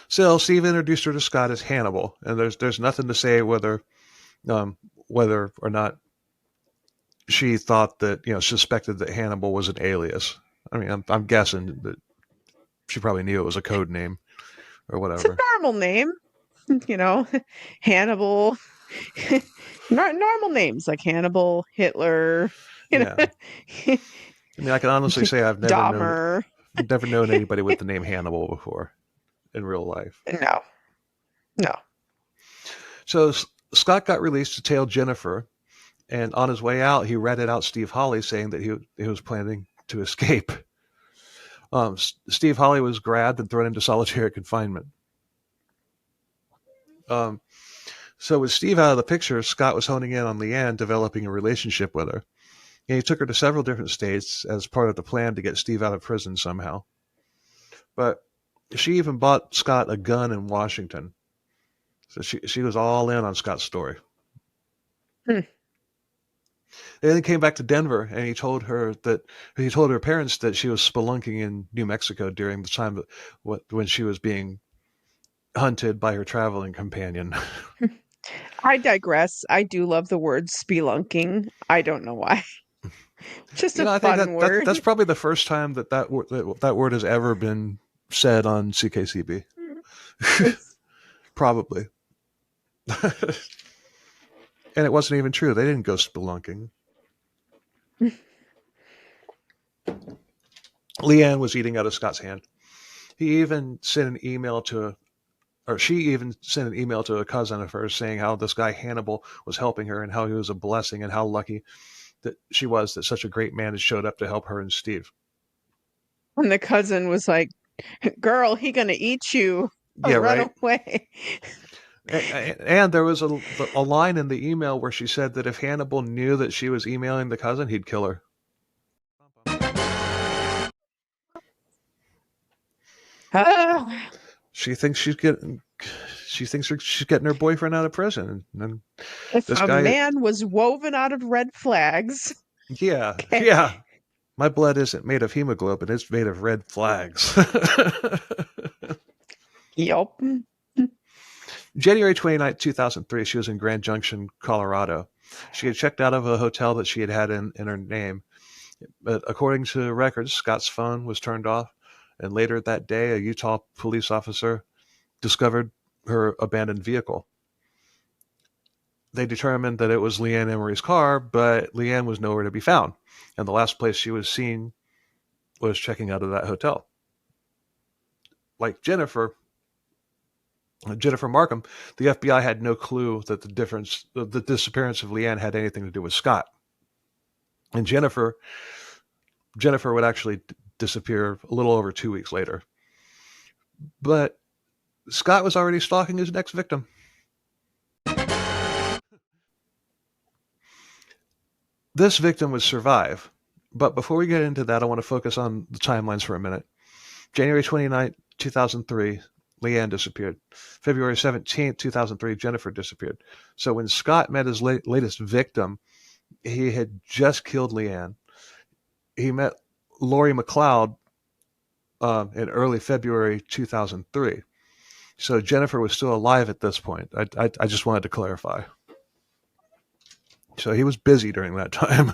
So Steve introduced her to Scott as Hannibal, and there's nothing to say um, whether or not she thought that suspected that Hannibal was an alias. I mean, I'm guessing that she probably knew it was a code name or It's a whatever. normal name, you know, Hannibal. Normal names like Hannibal, Hitler, you Yeah. know, I mean, I can honestly say I've Dahmer. never known anybody with the name Hannibal before in real life. No, no. So Scott got released to tail Jennifer, and on his way out, he ratted out Steve Hawley, saying that he was planning to escape. Steve Hawley was grabbed and thrown into solitary confinement. Um, so with Steve out of the picture, Scott was honing in on Leanne, developing a relationship with her. And he took her to several different states as part of the plan to get Steve out of prison somehow. But she even bought Scott a gun in Washington. So she was all in on Scott's story. Hmm. They then came back to Denver, and he told her parents that she was spelunking in New Mexico during the time when she was being hunted by her traveling companion. I digress. I do love the word spelunking. I don't know why. Just a I think fun word. that's probably the first time that word has ever been said on CKCB. Probably. And it wasn't even true. They didn't go spelunking. Leanne was eating out of Scott's hand. He even sent an email to, or she even sent an email to a cousin of hers saying how this guy Hannibal was helping her and how he was a blessing and how lucky that she was that such a great man had showed up to help her and Steve. And the cousin was like, "Girl, he gonna eat you. Yeah, Run right. away." And there was a line in the email where she said that if Hannibal knew that she was emailing the cousin, he'd kill her. Ah, She thinks she's getting her boyfriend out of prison, and if this a guy, man was woven out of red flags, yeah, okay. yeah. My blood isn't made of hemoglobin; it's made of red flags. Yup. January 29th, 2003, she was in Grand Junction, Colorado. She had checked out of a hotel that she had in her name. But according to records, Scott's phone was turned off. And later that day, a Utah police officer discovered her abandoned vehicle. They determined that it was Leanne Emery's car, but Leanne was nowhere to be found. And the last place she was seen was checking out of that hotel. Like Jennifer Markham, the FBI had no clue that the disappearance of Leanne had anything to do with Scott. And Jennifer would actually disappear a little over 2 weeks later. But Scott was already stalking his next victim. This victim would survive. But before we get into that, I want to focus on the timelines for a minute. January 29th, 2003, Leanne disappeared. February 17th, 2003, Jennifer disappeared. So when Scott met his latest victim, he had just killed Leanne. He met Lori McLeod in early February 2003. So Jennifer was still alive at this point. I just wanted to clarify. So he was busy during that time.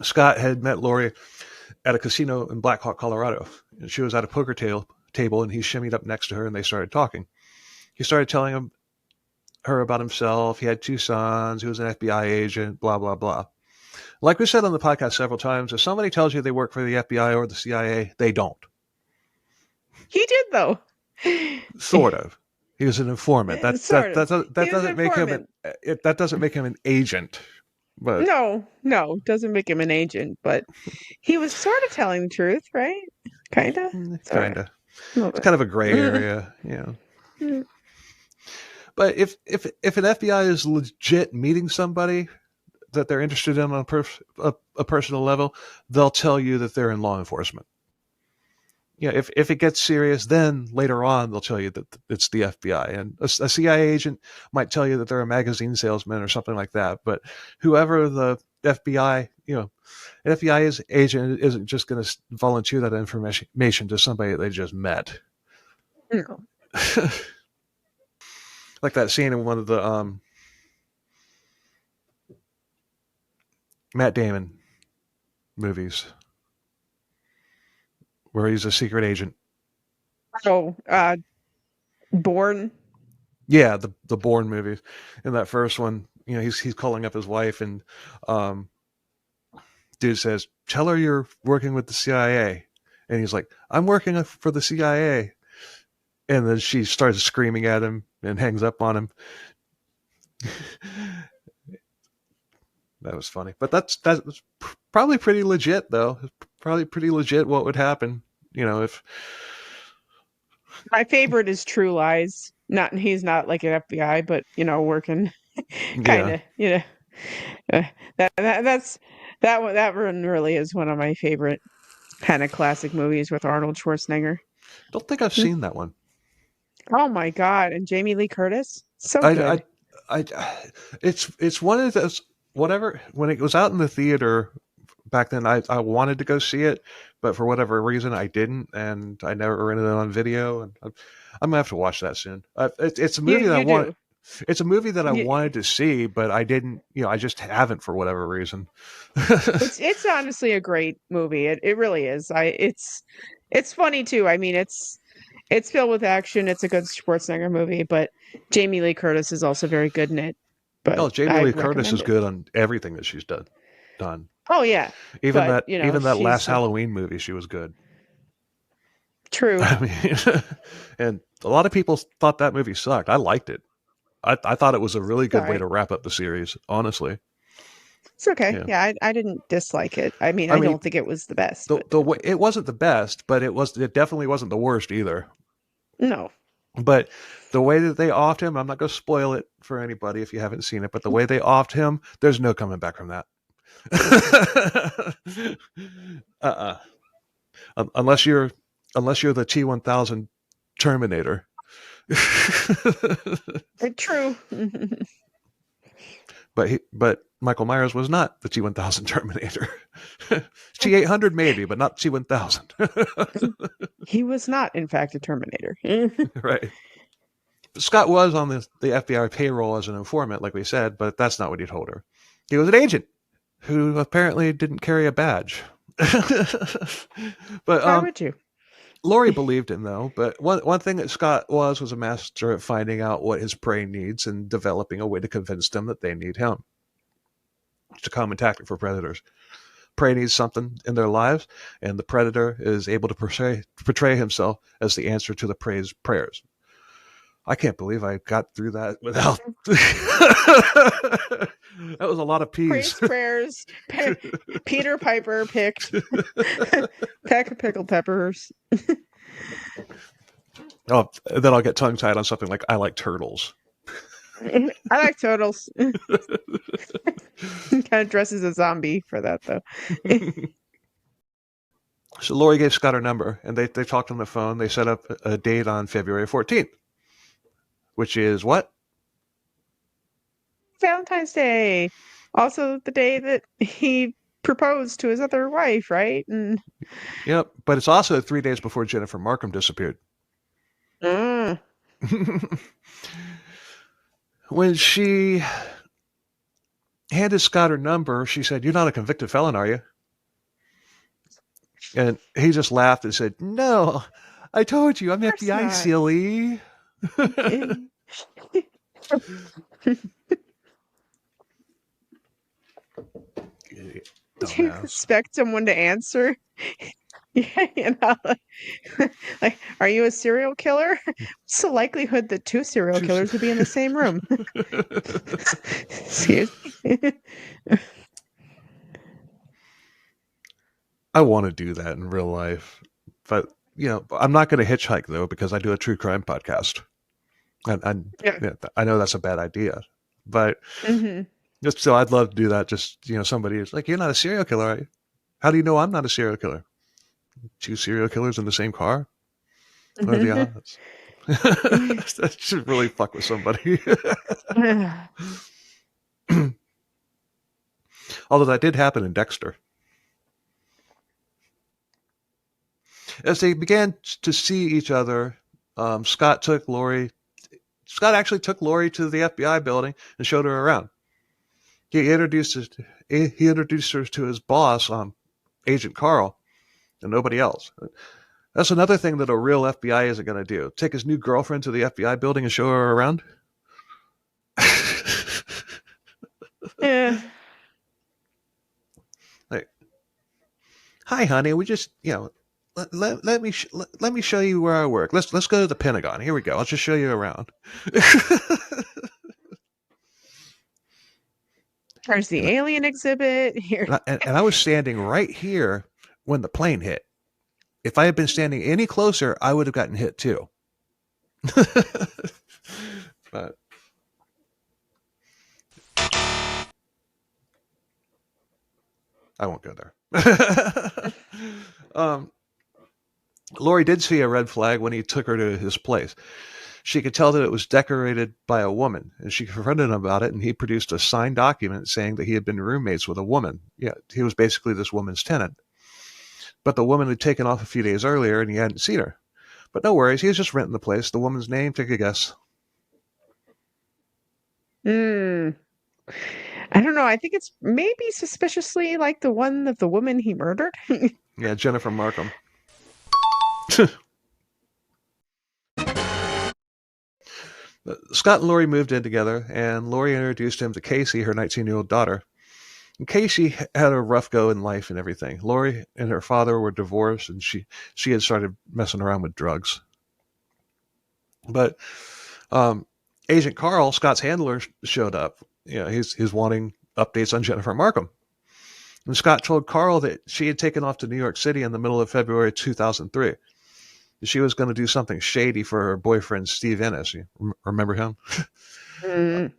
Scott had met Lori at a casino in Black Hawk, Colorado. She was at a poker table, and he shimmied up next to her, and they started talking. He started telling her about himself. He had 2 sons. He was an FBI agent, blah, blah, blah. Like we said on the podcast several times, if somebody tells you they work for the FBI or the CIA, they don't. He did though. Sort of. He was an informant. Sort of. That He was an doesn't make him informant. that doesn't make him an agent. But No, no, doesn't make him an agent, but he was sort of telling the truth, right? Kinda. Sort kind of. of, A little it's bit. kind of a gray area, But if an FBI is legit meeting somebody that they're interested in on a personal level, they'll tell you that they're in law enforcement. Yeah, if it gets serious, then later on they'll tell you that it's the FBI, and a CIA agent might tell you that they're a magazine salesman or something like that. But whoever the FBI, an FBI agent isn't just going to volunteer that information to somebody they just met. No. Like that scene in one of the Matt Damon movies where he's a secret agent. Oh, Born. Yeah, the Bourne movies. In that first one, he's calling up his wife, and dude says, "Tell her you're working with the CIA," and he's like, "I'm working for the CIA," and then she starts screaming at him and hangs up on him. That was funny, but that's probably pretty legit, though. Probably pretty legit what would happen, if My favorite is True Lies. He's not like an FBI, but working kind yeah. of, uh, that one really is one of my favorite kind of classic movies with Arnold Schwarzenegger. Don't think I've Hmm. seen that one. Oh my God. And Jamie Lee Curtis. So I, good. it's one of those, whatever, when it was out in the theater back then, I wanted to go see it, but for whatever reason I didn't, and I never rented it on video, and I'm gonna have to watch that soon. It's a You movie that you do. it's a movie that I You, wanted to see, but I didn't, I just haven't for whatever reason. it's honestly a great movie. It really is. It's funny too. I mean, it's filled with action. It's a good Schwarzenegger movie, but Jamie Lee Curtis is also very good in it. Oh, But Jamie Lee I'd Curtis recommend is it. good on everything that she's done. Oh yeah, Even but that even that last she's Halloween movie, she was good. true. I mean, and a lot of people thought that movie sucked. I liked it. I thought it was a really It's all good way right. to wrap up the series, honestly. It's okay. Yeah. Yeah, I didn't dislike it. I mean, I I mean, don't think it was the best, the but the way, it wasn't the best, but it definitely wasn't the worst either. no. But the way that they offed him, I'm not going to spoil it for anybody if you haven't seen it, but the way they offed him, there's no coming back from that. uh-uh. Unless you're the T-1000 Terminator. True. But Michael Myers was not the T-1000 Terminator. T-800 maybe, but not T-1000. He was not, in fact, a Terminator. Right. Scott was on the FBI payroll as an informant, like we said, but that's not what he told her. He was an agent who apparently didn't carry a badge. But Why would you? Lori believed him, though. But one thing that Scott was a master at finding out what his prey needs and developing a way to convince them that they need him. It's a common tactic for predators. Prey needs something in their lives, and the predator is able to portray himself as the answer to the prey's prayers. I can't believe I got through that without. That was a lot of peas. Praise prayers. Peter Piper picked pack of pickled peppers. Oh, then I'll get tongue tied on something like I like turtles. I like turtles. Kind of dresses a zombie for that though. So Lori gave Scott her number, and they talked on the phone. They set up a date on February 14th, which is what? Valentine's Day. Also the day that he proposed to his other wife, right? And Yep. But it's also 3 days before Jennifer Markham disappeared. mm, When she handed Scott her number, she said, "You're not a convicted felon, are you?" And he just laughed and said, "No, I told you, I'm of course FBI, not. silly." Do you Dumbass. expect someone to answer? Yeah, like, are you a serial killer? What's the likelihood that two serial Just- killers would be in the same room? Excuse me. I want to do that in real life, but I'm not going to hitchhike though because I do a true crime podcast, and Yeah. yeah, I know that's a bad idea, but Hmm. just so I'd love to do that. Just somebody is like, "You're not a serial killer, are you?" How do you know I'm not a serial killer? Two serial killers in the same car? What are the odds? That should really fuck with somebody. Although that did happen in Dexter. As they began to see each other, Scott took Lori. Scott actually took Lori to the FBI building and showed her around. He introduced her, he introduced her to his boss, Agent Carl, and nobody else. That's another thing that a real FBI isn't going to do. Take his new girlfriend to the FBI building and show her around. Yeah. Like, hi, honey. We just, let me show you where I work. Let's go to the Pentagon. Here we go. I'll just show you around. There's the and, alien exhibit here. and I was standing right here when the plane hit. If I had been standing any closer, I would have gotten hit too. But I won't go there. um, Lori did see a red flag when he took her to his place. She could tell that it was decorated by a woman, and she confronted him about it, and he produced a signed document saying that he had been roommates with a woman. Yeah, he was basically this woman's tenant. But the woman had taken off a few days earlier, and he hadn't seen her. But no worries, he was just renting the place. The woman's name, take a guess. Hmm. I don't know. I think it's maybe suspiciously like the one of the woman he murdered. Yeah, Jennifer Markham. Scott and Lori moved in together, and Lori introduced him to Casey, her 19-year-old daughter. And Casey had a rough go in life and everything. Lori and her father were divorced, and she had started messing around with drugs. But Agent Carl, Scott's handler, showed up. He's wanting updates on Jennifer Markham. And Scott told Carl that she had taken off to New York City in the middle of February 2003. She was going to do something shady for her boyfriend, Steve Ennis. You remember him? Mm.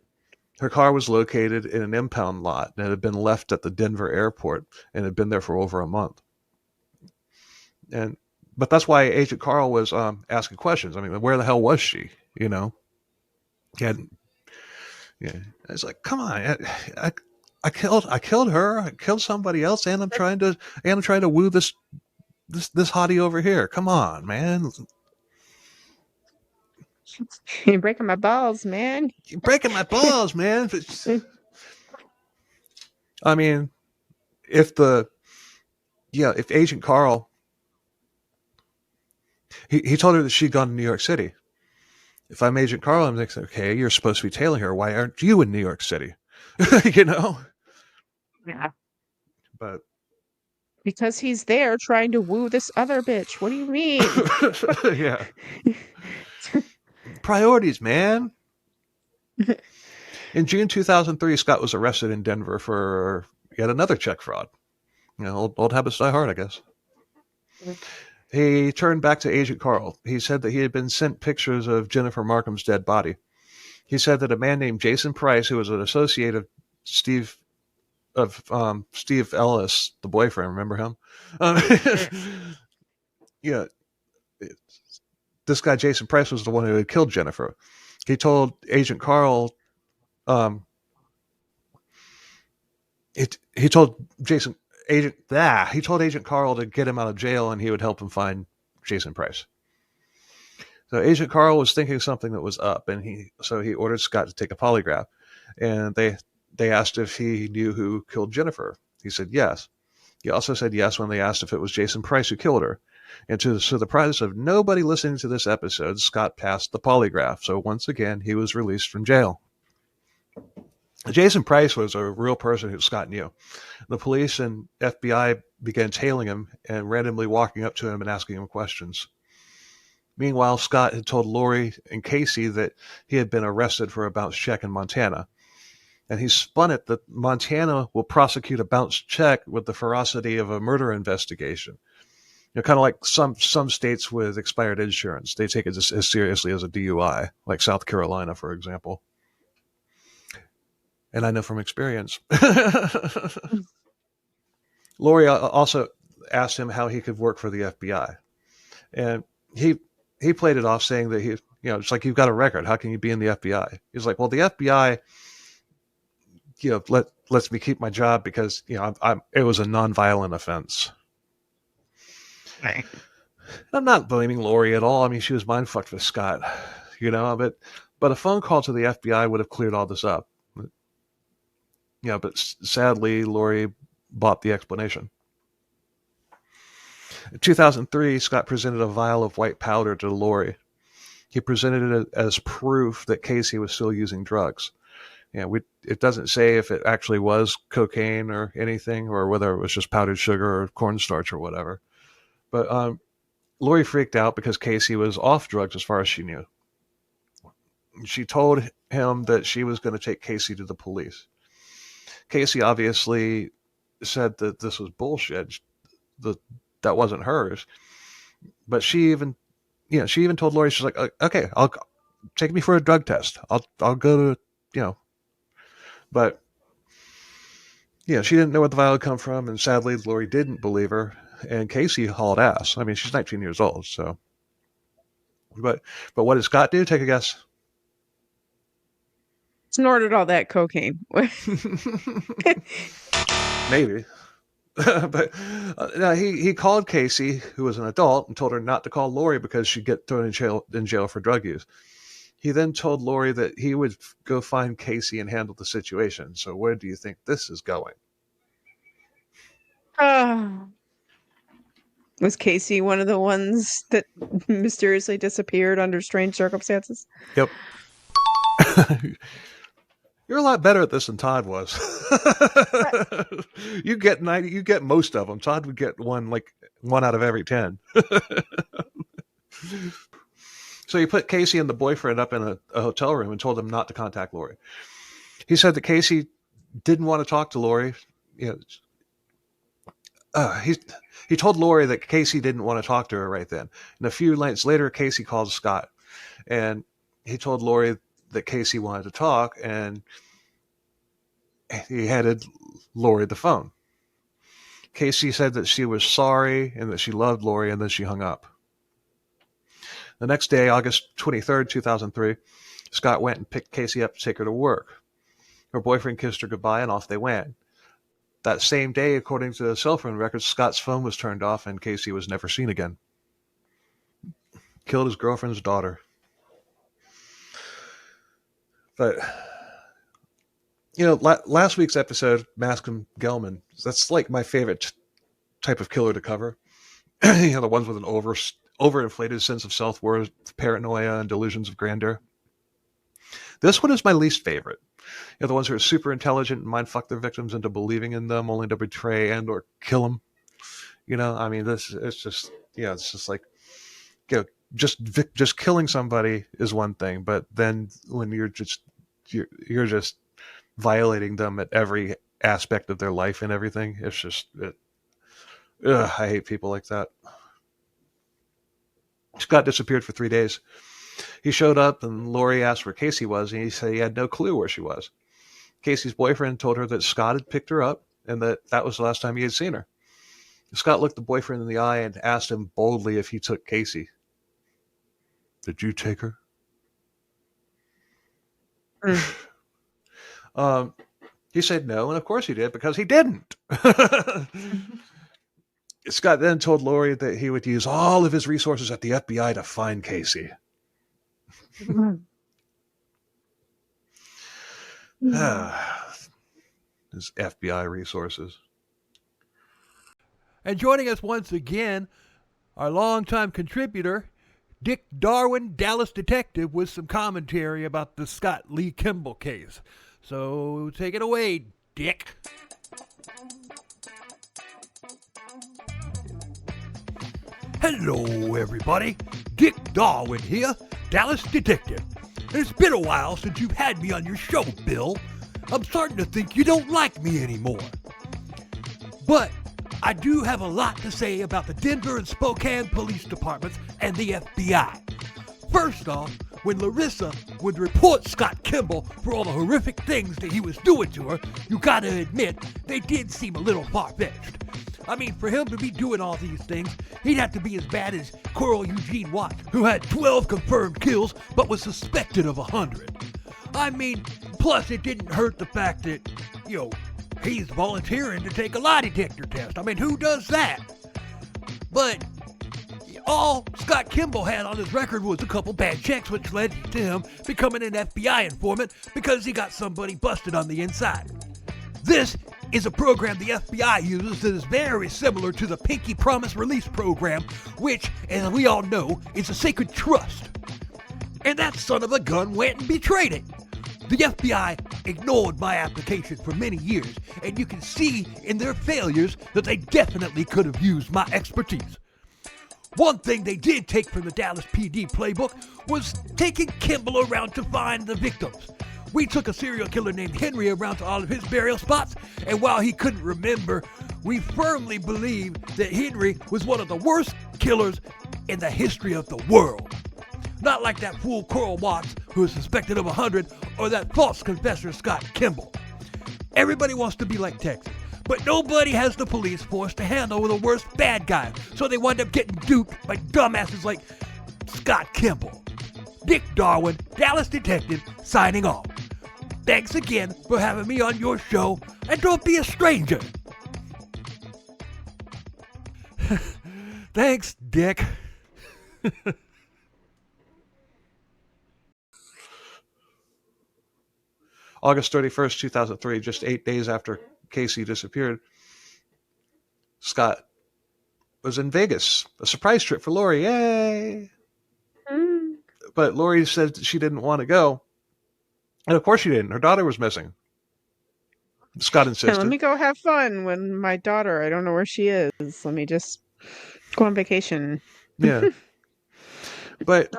Her car was located in an impound lot and had been left at the Denver airport and had been there for over a month. But that's why Agent Carl was asking questions. I mean, where the hell was she? He hadn't. Yeah, it's like, come on, I killed her. I killed somebody else, and I'm trying to woo this hottie over here. Come on, man. You're breaking my balls, man. You're breaking my balls, man. I mean, if Agent Carl, he told her that she'd gone to New York City. If I'm Agent Carl, I'm like, okay, you're supposed to be tailing her. Why aren't you in New York City? Yeah. But Because he's there trying to woo this other bitch. What do you mean? yeah, priorities, man. In June 2003, Scott was arrested in Denver for yet another check fraud. Old habits die hard, I guess. He turned back to Agent Carl. He said that he had been sent pictures of Jennifer Markham's dead body. He said that a man named Jason Price, who was an associate of Steve Ellis, the boyfriend, remember him? Yeah, this guy Jason Price was the one who had killed Jennifer. He told Agent Carl, he told Agent Carl to get him out of jail, and he would help him find Jason Price. So Agent Carl was thinking something that was up, and he ordered Scott to take a polygraph, and they asked if he knew who killed Jennifer. He said yes. He also said yes when they asked if it was Jason Price who killed her. And to the surprise of nobody listening to this episode, Scott passed the polygraph. So once again, he was released from jail. Jason Price was a real person who Scott knew. The police and FBI began tailing him and randomly walking up to him and asking him questions. Meanwhile, Scott had told Lori and Casey that he had been arrested for a bounce check in Montana. And he spun it that Montana will prosecute a bounce check with the ferocity of a murder investigation. Kind of like some states with expired insurance. They take it as seriously as a DUI, like South Carolina, for example. And I know from experience. Lori also asked him how he could work for the FBI. And he played it off saying that it's like, you've got a record. How can you be in the FBI? He's like, well, the FBI, lets me keep my job because, it was a nonviolent offense. Right. I'm not blaming Lori at all. I mean, she was mind fucked with Scott, but a phone call to the FBI would have cleared all this up. But sadly, Lori bought the explanation. In 2003, Scott presented a vial of white powder to Lori. He presented it as proof that Casey was still using drugs. It doesn't say if it actually was cocaine or anything, or whether it was just powdered sugar or cornstarch or whatever. But Lori freaked out because Casey was off drugs as far as she knew. She told him that she was going to take Casey to the police. Casey obviously said that this was bullshit, that wasn't hers. But she even told Lori, she's like, okay, I'll take me for a drug test. I'll go to, but she didn't know where the vial had come from. And sadly, Lori didn't believe her. And Casey hauled ass. I mean, she's 19 years old. So, but what did Scott do? Take a guess. Snorted all that cocaine. Maybe. But he called Casey, who was an adult, and told her not to call Lori because she'd get thrown in jail for drug use. He then told Lori that he would go find Casey and handle the situation. So where do you think this is going? Was Casey one of the ones that mysteriously disappeared under strange circumstances? Yep. You're a lot better at this than Todd was. You get most of them. Todd would get one out of every 10. So he put Casey and the boyfriend up in a hotel room and told them not to contact Lori. He said that Casey didn't want to talk to Lori. He told Lori that Casey didn't want to talk to her right then. And a few nights later, Casey called Scott, and he told Lori that Casey wanted to talk, and he handed Lori the phone. Casey said that she was sorry and that she loved Lori, and then she hung up. The next day, August 23rd, 2003, Scott went and picked Casey up to take her to work. Her boyfriend kissed her goodbye, and off they went. That same day, according to the cell phone records, Scott's phone was turned off and Casey was never seen again. Killed his girlfriend's daughter. But, last week's episode, Mascom Gelman, that's like my favorite type of killer to cover. The ones with an overinflated sense of self-worth, paranoia, and delusions of grandeur. This one is my least favorite. The ones who are super intelligent and mind-fuck their victims into believing in them only to betray and or kill them. I mean, it's just like, just killing somebody is one thing, but then when you're just violating them at every aspect of their life and everything, it's just, I hate people like that. Scott disappeared for 3 days. He showed up and Lori asked where Casey was, and he said he had no clue where she was. Casey's boyfriend told her that Scott had picked her up and that was the last time he had seen her. Scott looked the boyfriend in the eye and asked him boldly if he took Casey. Did you take her? He said no, and of course he did, because he didn't. Scott then told Lori that he would use all of his resources at the FBI to find Casey. His FBI resources. And joining us once again, our longtime contributor, Dick Darwin, Dallas detective, with some commentary about the Scott Lee Kimball case. So take it away, Dick. Hello, everybody. Dick Darwin here, Dallas Detective. It's been a while since you've had me on your show, Bill. I'm starting to think you don't like me anymore. But I do have a lot to say about the Denver and Spokane police departments and the FBI. First off, when Larissa would report Scott Kimball for all the horrific things that he was doing to her, you gotta admit, they did seem a little far-fetched. I mean, for him to be doing all these things, he'd have to be as bad as Coral Eugene Watt, who had 12 confirmed kills but was suspected of 100. I mean, plus it didn't hurt the fact that, he's volunteering to take a lie detector test. I mean, who does that? But all Scott Kimball had on his record was a couple bad checks, which led to him becoming an FBI informant because he got somebody busted on the inside. This is a program the FBI uses that is very similar to the Pinky Promise Release program, which, as we all know, is a sacred trust. And that son of a gun went and betrayed it. The FBI ignored my application for many years, and you can see in their failures that they definitely could have used my expertise. One thing they did take from the Dallas PD playbook was taking Kimball around to find the victims. We took a serial killer named Henry around to all of his burial spots, and while he couldn't remember, we firmly believe that Henry was one of the worst killers in the history of the world. Not like that fool Coral Watts, who is suspected of 100, or that false confessor Scott Kimball. Everybody wants to be like Texas, but nobody has the police force to handle the worst bad guys, so they wind up getting duped by dumbasses like Scott Kimball. Dick Darwin, Dallas Detective, signing off. Thanks again for having me on your show, and don't be a stranger. Thanks, Dick. August 31st, 2003, just 8 days after Casey disappeared, Scott was in Vegas. A surprise trip for Lori. Yay! But Lori said she didn't want to go. And of course she didn't. Her daughter was missing. Scott insisted. Let me go have fun with my daughter. I don't know where she is. Let me just go on vacation. Yeah. But,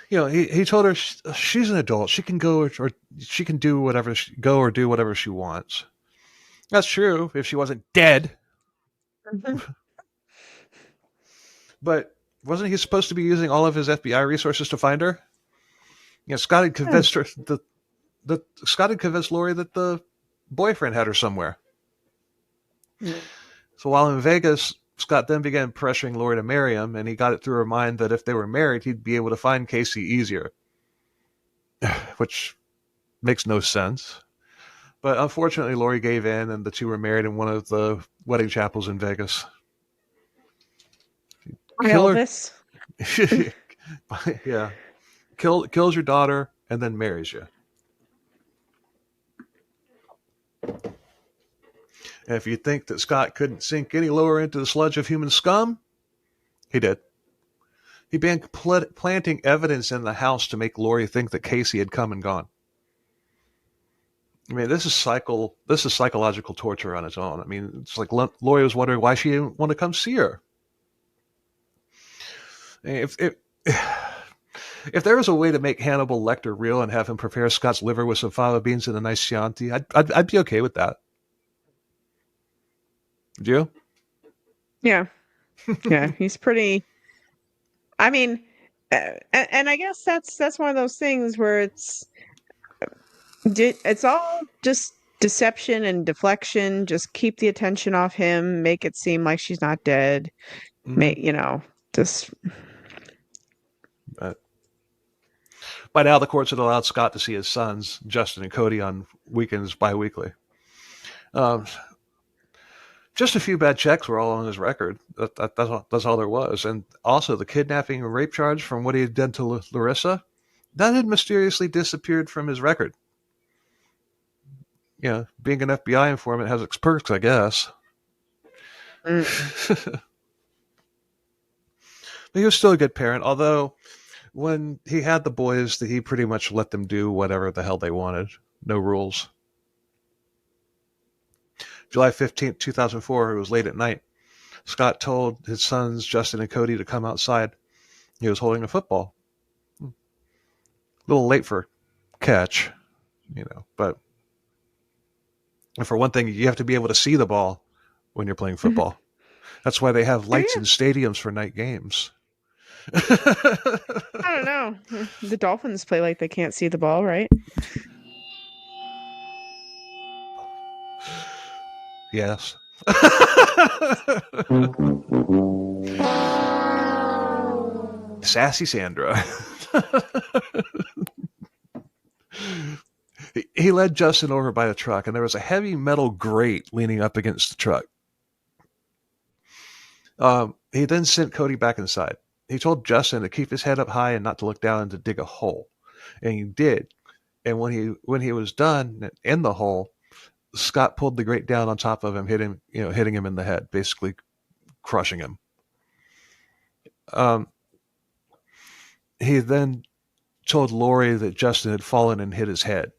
he told her she's an adult. She can go or she can do whatever, go or do whatever she wants. That's true if she wasn't dead. But wasn't he supposed to be using all of his FBI resources to find her? Scott had convinced her Scott had convinced Lori that the boyfriend had her somewhere. So while in Vegas, Scott then began pressuring Lori to marry him, and he got it through her mind that if they were married, he'd be able to find Casey easier. Which makes no sense. But unfortunately, Lori gave in, and the two were married in one of the wedding chapels in Vegas. Elvis? Yeah. Kills your daughter and then marries you. And if you think that Scott couldn't sink any lower into the sludge of human scum, he did. He began planting evidence in the house to make Lori think that Casey had come and gone. I mean, this is psychological torture on its own. I mean, it's like Lori was wondering why she didn't want to come see her. If there was a way to make Hannibal Lecter real and have him prepare Scott's liver with some fava beans and a nice Chianti, I'd be okay with that. Would you? Yeah. Yeah, he's pretty. I mean, and I guess that's one of those things where it's all just deception and deflection. Just keep the attention off him. Make it seem like she's not dead. Just. By now, the courts had allowed Scott to see his sons, Justin and Cody, on weekends bi-weekly. Just a few bad checks were all on his record. That's all there was. And also the kidnapping and rape charge from what he had done to Larissa, that had mysteriously disappeared from his record. Being an FBI informant has its perks, I guess. But he was still a good parent, although when he had the boys, he pretty much let them do whatever the hell they wanted. No rules. July 15th, 2004, it was late at night. Scott told his sons, Justin and Cody, to come outside. He was holding a football. A little late for catch, but for one thing, you have to be able to see the ball when you're playing football. That's why they have lights in stadiums for night games. I don't know. The Dolphins play like they can't see the ball, right? Yes. Sassy Sandra. He led Justin over by a truck, and there was a heavy metal grate leaning up against the truck. He then sent Cody back inside. He told Justin to keep his head up high and not to look down and to dig a hole. And he did. And when he was done in the hole, Scott pulled the grate down on top of him, hitting him in the head, basically crushing him. He then told Lori that Justin had fallen and hit his head.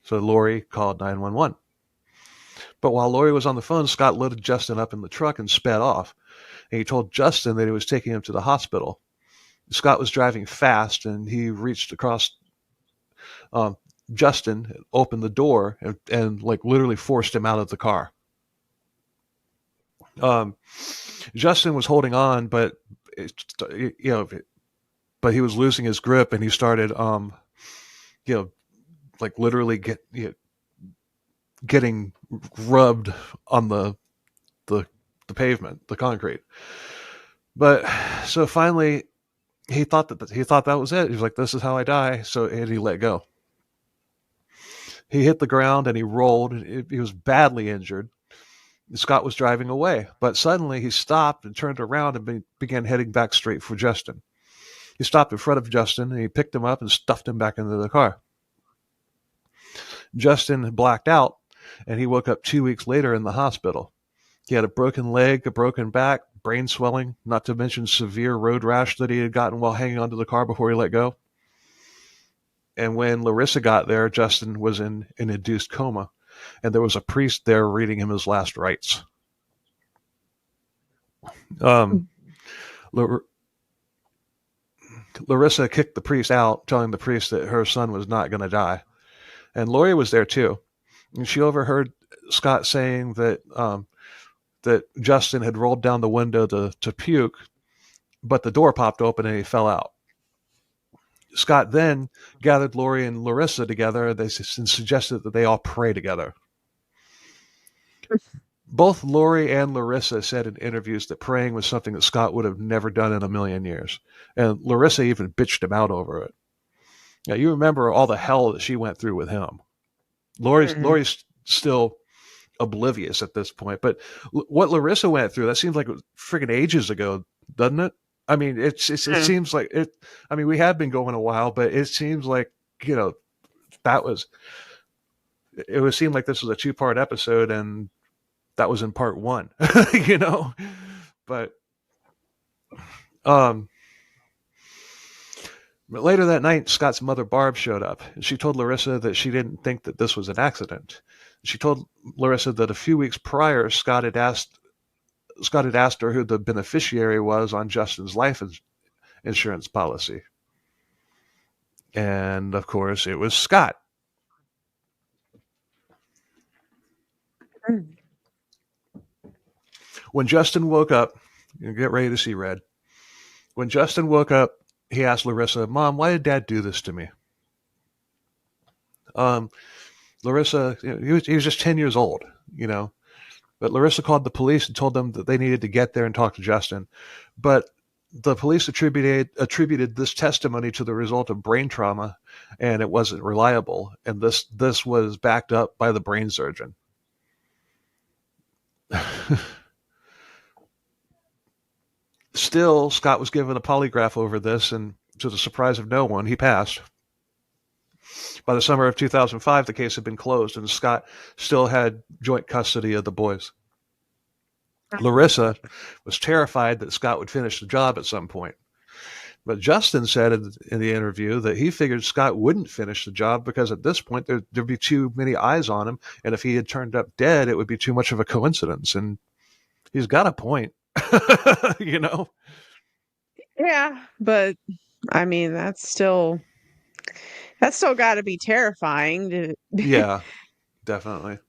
So Lori called 911. But while Lori was on the phone, Scott loaded Justin up in the truck and sped off. And he told Justin that he was taking him to the hospital. Scott was driving fast, and he reached across. Justin opened the door and like literally forced him out of the car. Justin was holding on, but but he was losing his grip, and he started, like literally getting rubbed on the pavement, the concrete. But so finally, he thought that was it. He was like, "This is how I die." And he let go. He hit the ground and he rolled. He was badly injured. Scott was driving away, but suddenly he stopped and turned around and began heading back straight for Justin. He stopped in front of Justin, and he picked him up and stuffed him back into the car. Justin blacked out, and he woke up 2 weeks later in the hospital. He had a broken leg, a broken back, brain swelling, not to mention severe road rash that he had gotten while hanging onto the car before he let go. And when Larissa got there, Justin was in an induced coma, and there was a priest there reading him his last rites. Larissa kicked the priest out, telling the priest that her son was not going to die. And Lori was there too. And she overheard Scott saying that that Justin had rolled down the window to puke, but the door popped open and he fell out. Scott then gathered Lori and Larissa together and suggested that they all pray together. Both Lori and Larissa said in interviews that praying was something that Scott would have never done in a million years. And Larissa even bitched him out over it. Now, you remember all the hell that she went through with him. Lori's still oblivious at this point. But what Larissa went through, that seems like friggin' ages ago, doesn't it? I mean, it seems like it. I mean, we have been going a while, but it seems like, that was. It would seem like this was a 2-part episode, and that was in part 1. But later that night, Scott's mother Barb showed up, and she told Larissa that she didn't think that this was an accident. She told Larissa that a few weeks prior, Scott had asked her who the beneficiary was on Justin's life insurance policy. And, of course, it was Scott. When Justin woke up, get ready to see red. When Justin woke up, he asked Larissa, "Mom, why did Dad do this to me?" Larissa, he was just 10 years old, But Larissa called the police and told them that they needed to get there and talk to Justin. But the police attributed this testimony to the result of brain trauma, and it wasn't reliable. And this was backed up by the brain surgeon. Still, Scott was given a polygraph over this, and to the surprise of no one, he passed. By the summer of 2005, the case had been closed, and Scott still had joint custody of the boys. Larissa was terrified that Scott would finish the job at some point. But Justin said in the interview that he figured Scott wouldn't finish the job because at this point there'd be too many eyes on him, and if he had turned up dead, it would be too much of a coincidence. And he's got a point, you know? Yeah, but I mean, that's still got to be terrifying to Yeah, definitely.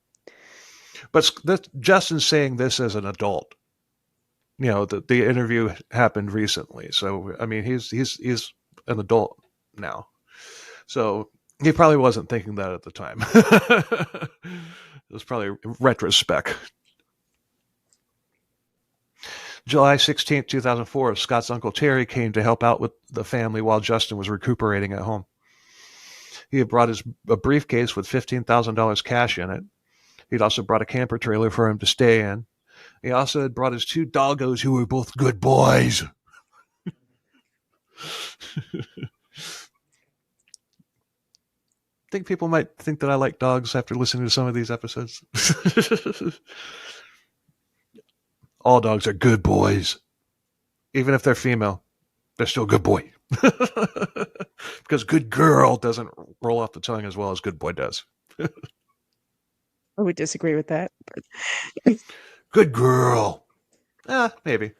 But Justin's saying this as an adult. You know, the interview happened recently, so I mean, he's an adult now, so he probably wasn't thinking that at the time. It was probably retrospect. July 16th, 2004, Scott's uncle Terry came to help out with the family while Justin was recuperating at home. He had brought a briefcase with $15,000 cash in it. He'd also brought a camper trailer for him to stay in. He also had brought his 2 doggos who were both good boys. Think people might think that I like dogs after listening to some of these episodes. All dogs are good boys. Even if they're female, they're still good boy. Because good girl doesn't roll off the tongue as well as good boy does. I would disagree with that. Good girl. Maybe.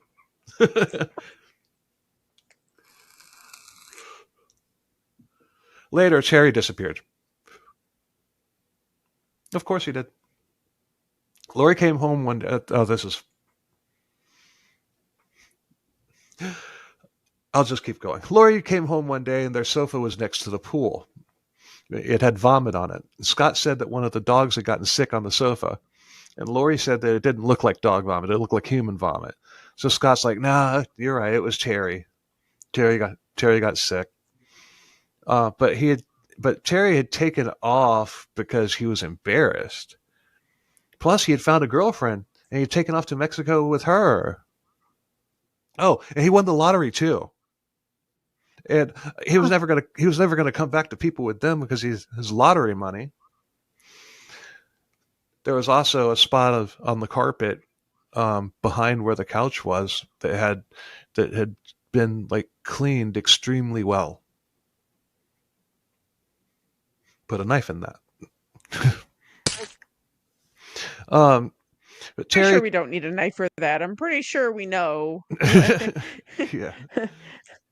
Later, Terry disappeared. Of course he did. Lori came home one day. I'll just keep going. Lori came home one day and their sofa was next to the pool. It had vomit on it. Scott said that one of the dogs had gotten sick on the sofa. And Lori said that it didn't look like dog vomit. It looked like human vomit. So Scott's like, nah, you're right. It was Terry. Terry got sick. But Terry had taken off because he was embarrassed. Plus, he had found a girlfriend and he'd taken off to Mexico with her. Oh, and he won the lottery too. And he was never gonna come back to people with them because his lottery money. There was also a spot on the carpet behind where the couch was that had been like cleaned extremely well. Put a knife in that. But Terry, I'm sure we don't need a knife for that. I'm pretty sure we know. Yeah.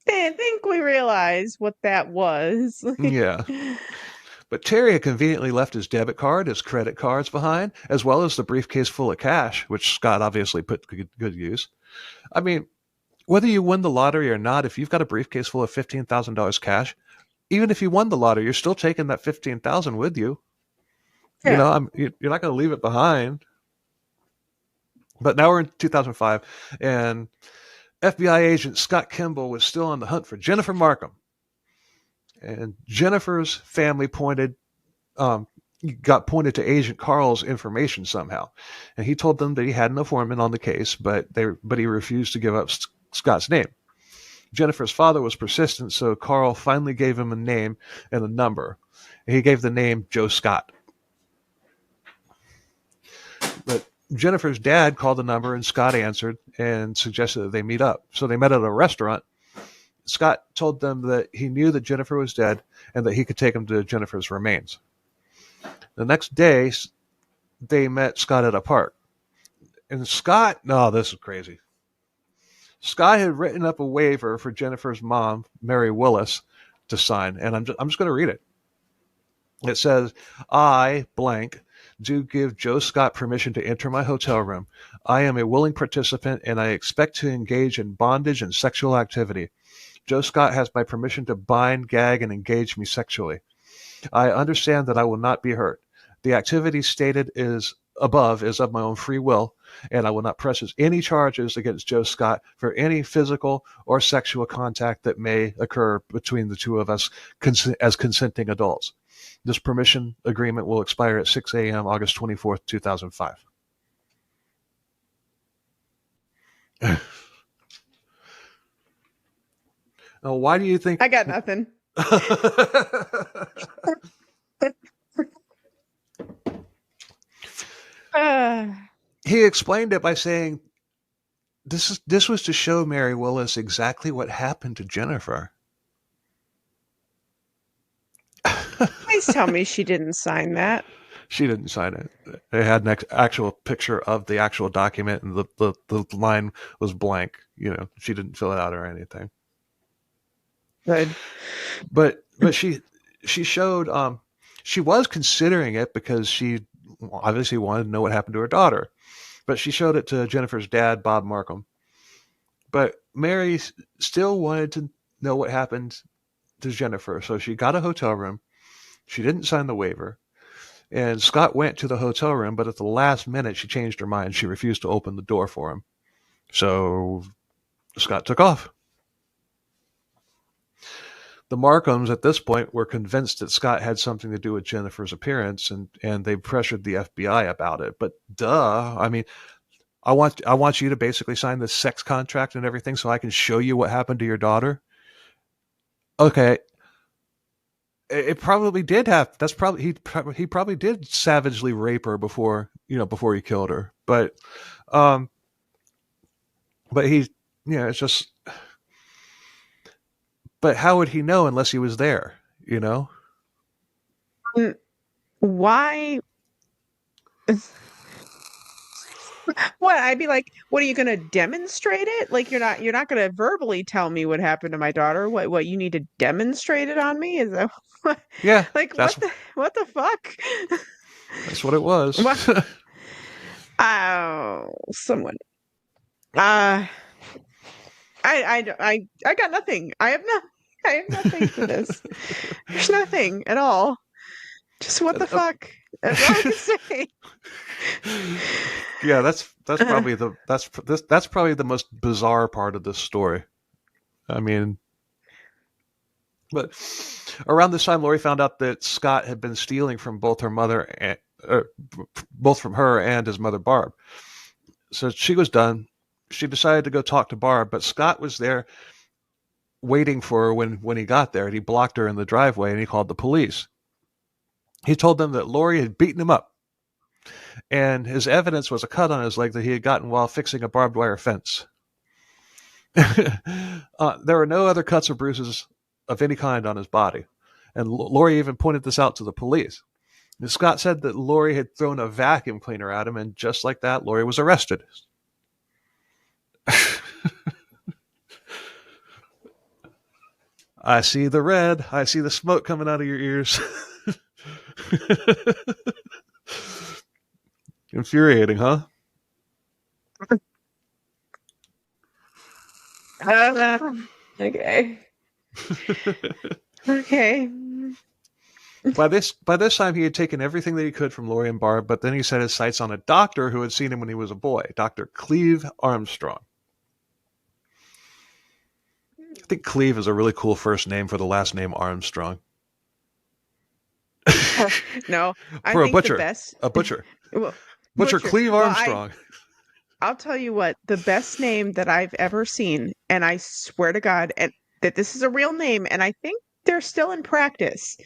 I think we realize what that was. Yeah. But Terry had conveniently left his debit card, his credit cards behind, as well as the briefcase full of cash, which Scott obviously put to good use. I mean, whether you win the lottery or not, if you've got a briefcase full of $15,000 cash, even if you won the lottery, you're still taking that $15,000 with you. Yeah. You know, you're not going to leave it behind. But now we're in 2005, and FBI agent Scott Kimball was still on the hunt for Jennifer Markham. And Jennifer's family got pointed to Agent Carl's information somehow. And he told them that he had an informant on the case, but he refused to give up Scott's name. Jennifer's father was persistent, so Carl finally gave him a name and a number. He gave the name Joe Scott. But Jennifer's dad called the number and Scott answered and suggested that they meet up. So they met at a restaurant. Scott told them that he knew that Jennifer was dead and that he could take them to Jennifer's remains. The next day, they met Scott at a park. And this is crazy. Scott had written up a waiver for Jennifer's mom, Mary Willis, to sign. And I'm just going to read it. It says, I, blank, do give Joe Scott permission to enter my hotel room. I am a willing participant and I expect to engage in bondage and sexual activity. Joe Scott has my permission to bind, gag, and engage me sexually. I understand that I will not be hurt. The activity stated above is of my own free will, and I will not press any charges against Joe Scott for any physical or sexual contact that may occur between the two of us as consenting adults. This permission agreement will expire at 6 a.m. August 24th, 2005. Now, why do you think... I got nothing. He explained it by saying this was to show Mary Willis exactly what happened to Jennifer. Please tell me she didn't sign that. She didn't sign it. It had an actual picture of the actual document, and the line was blank. She didn't fill it out or anything. Good. But she showed she was considering it because she obviously wanted to know what happened to her daughter. But she showed it to Jennifer's dad, Bob Markham. But Mary still wanted to know what happened to Jennifer, so she got a hotel room. She didn't sign the waiver. And Scott went to the hotel room, but at the last minute, she changed her mind. She refused to open the door for him. So Scott took off. The Markhams at this point were convinced that Scott had something to do with Jennifer's appearance, and they pressured the FBI about it. But duh, I mean, I want you to basically sign this sex contract and everything so I can show you what happened to your daughter. Okay. It probably did have. That's probably he probably did savagely rape her before he killed her. But he, it's just. But how would he know unless he was there? Why? What? I'd be like, what, are you going to demonstrate it? Like, you're not going to verbally tell me what happened to my daughter. What, you need to demonstrate it on me? Is that what? Yeah. Like, what the fuck? That's what it was. What? Oh, someone. I got nothing. I have nothing for this. There's nothing at all. Just what the fuck? That's all I can say. Yeah, that's probably that's probably the most bizarre part of this story. I mean, but around this time, Lori found out that Scott had been stealing from both her mother and both from her and his mother Barb. So she was done. She decided to go talk to Barb, but Scott was there waiting for her when he got there, and he blocked her in the driveway, and he called the police. He told them that Lori had beaten him up, and his evidence was a cut on his leg that he had gotten while fixing a barbed wire fence. There were no other cuts or bruises of any kind on his body, and Lori even pointed this out to the police. And Scott said that Lori had thrown a vacuum cleaner at him, and just like that, Lori was arrested. I see the red. I see the smoke coming out of your ears. Infuriating, huh? Okay. Okay. By this time, he had taken everything that he could from Lori and Barb, but then he set his sights on a doctor who had seen him when he was a boy, Dr. Cleve Armstrong. I think Cleve is a really cool first name for the last name Armstrong. No, I for think a butcher, the best. a butcher, Well, butcher Cleve Armstrong. I'll tell you what, the best name that I've ever seen, and I swear to God, and that this is a real name, and I think they're still in practice.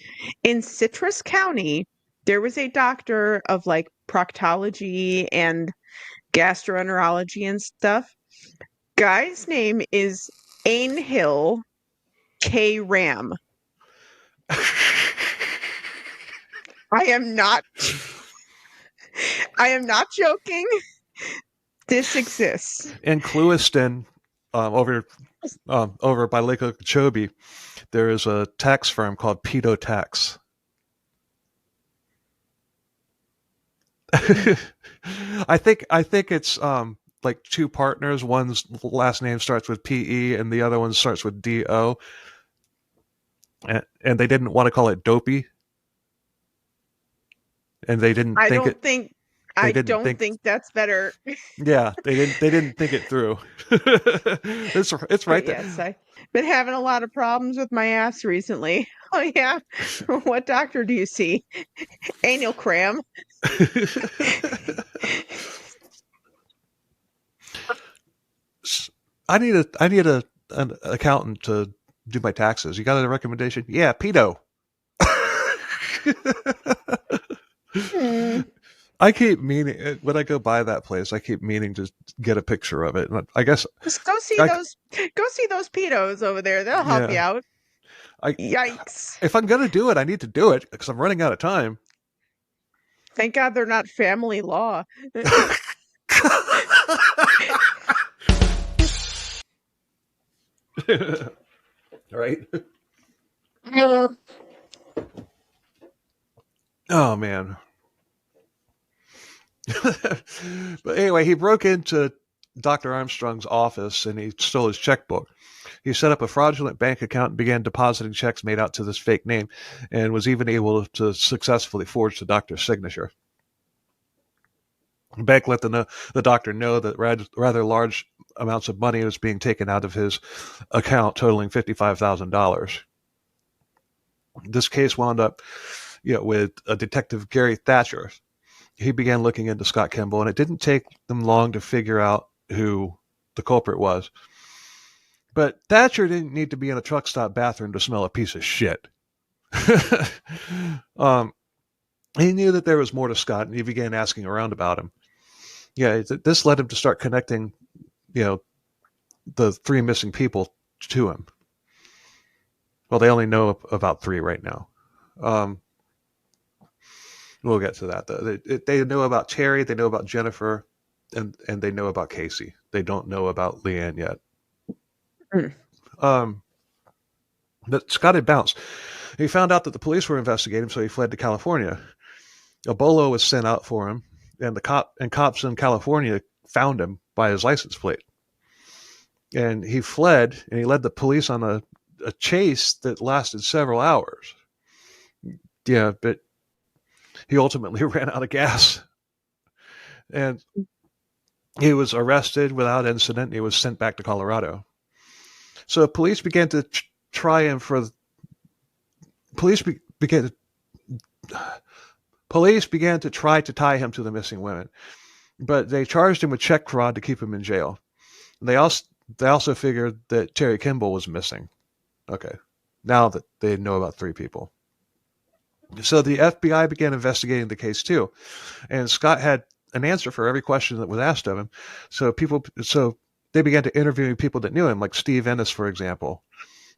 In Citrus County, there was a doctor of like proctology and gastroenterology and stuff. Guy's name is Ainhill K. Ram. I am not joking. This exists. In Clewiston, over by Lake Okeechobee, there is a tax firm called Pedo Tax. I think it's like two partners. One's last name starts with P-E and the other one starts with D-O. And they didn't want to call it Dopey. And they didn't I think don't it. think I don't think that's better. Yeah, they didn't think it through. It's right there. Yes, I've been having a lot of problems with my ass recently. Oh yeah. What doctor do you see? Anal cram. I need an accountant to do my taxes. You got a recommendation? Yeah, pedo. I keep meaning, when I go by that place, I keep meaning to get a picture of it. And I guess, Just go see I, those pedos over there. They'll help you yeah, out. I, Yikes. if I'm going to do it, I need to do it because I'm running out of time. Thank God they're not family law. Right? Oh, man. But anyway, he broke into Dr. Armstrong's office and he stole his checkbook. He set up a fraudulent bank account and began depositing checks made out to this fake name and was even able to successfully forge the doctor's signature. The bank let the doctor know that rather large amounts of money was being taken out of his account, totaling $55,000. This case wound up with Detective Gary Thatcher. He began looking into Scott Kimball, and it didn't take them long to figure out who the culprit was. But Thatcher didn't need to be in a truck stop bathroom to smell a piece of shit. He knew that there was more to Scott, and he began asking around about him. Yeah, this led him to start connecting, the three missing people to him. Well, they only know about three right now. We'll get to that, though. They know about Terry, they know about Jennifer, and they know about Casey. They don't know about Leanne yet. But Scott had bounced. He found out that the police were investigating him, so he fled to California. A bolo was sent out for him, and cops in California found him by his license plate. And he fled, and he led the police on a chase that lasted several hours. Yeah, but he ultimately ran out of gas. And he was arrested without incident. He was sent back to Colorado. So police began to try him for... Police began to try to tie him to the missing women. But they charged him with check fraud to keep him in jail. They also figured that Terry Kimball was missing. Okay. Now that they know about three people. So the FBI began investigating the case too. And Scott had an answer for every question that was asked of him. So they began to interview people that knew him, like Steve Ennis, for example.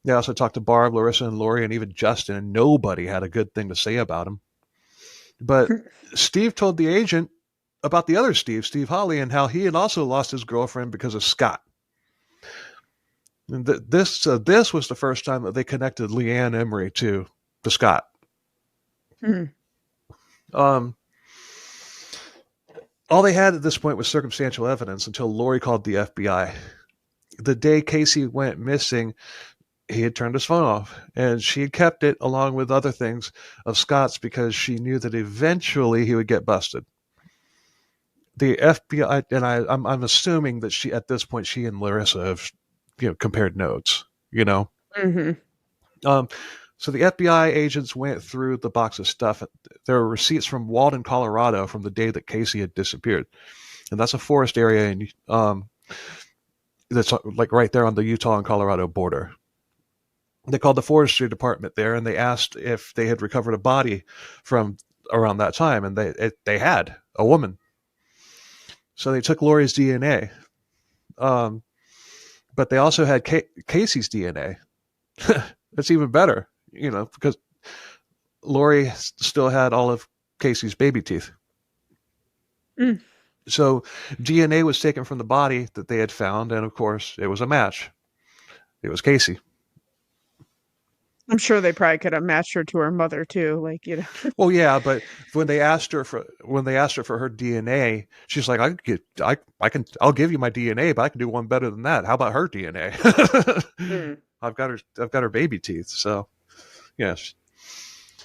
They also talked to Barb, Larissa, and Lori, and even Justin, and nobody had a good thing to say about him. But Steve told the agent about the other Steve Holly, and how he had also lost his girlfriend because of Scott. And this was the first time that they connected Leanne Emery to Scott. All they had at this point was circumstantial evidence until Lori called the FBI. The day Casey went missing, he had turned his phone off, and she had kept it along with other things of Scott's because she knew that eventually he would get busted. The FBI, and I'm assuming that at this point she and Larissa have compared notes. Mm-hmm. So the FBI agents went through the box of stuff. There were receipts from Walden, Colorado, from the day that Casey had disappeared, and that's a forest area, and that's like right there on the Utah and Colorado border. They called the forestry department there, and they asked if they had recovered a body from around that time, and they had a woman. So they took Lori's DNA, but they also had Casey's DNA. That's even better, because Lori still had all of Casey's baby teeth. So DNA was taken from the body that they had found, and of course, it was a match. It was Casey. I'm sure they probably could have matched her to her mother too, Well, yeah, but when they asked her for her DNA, she's like, I'll give you my DNA, but I can do one better than that. How about her DNA? I've got her baby teeth. So, yes.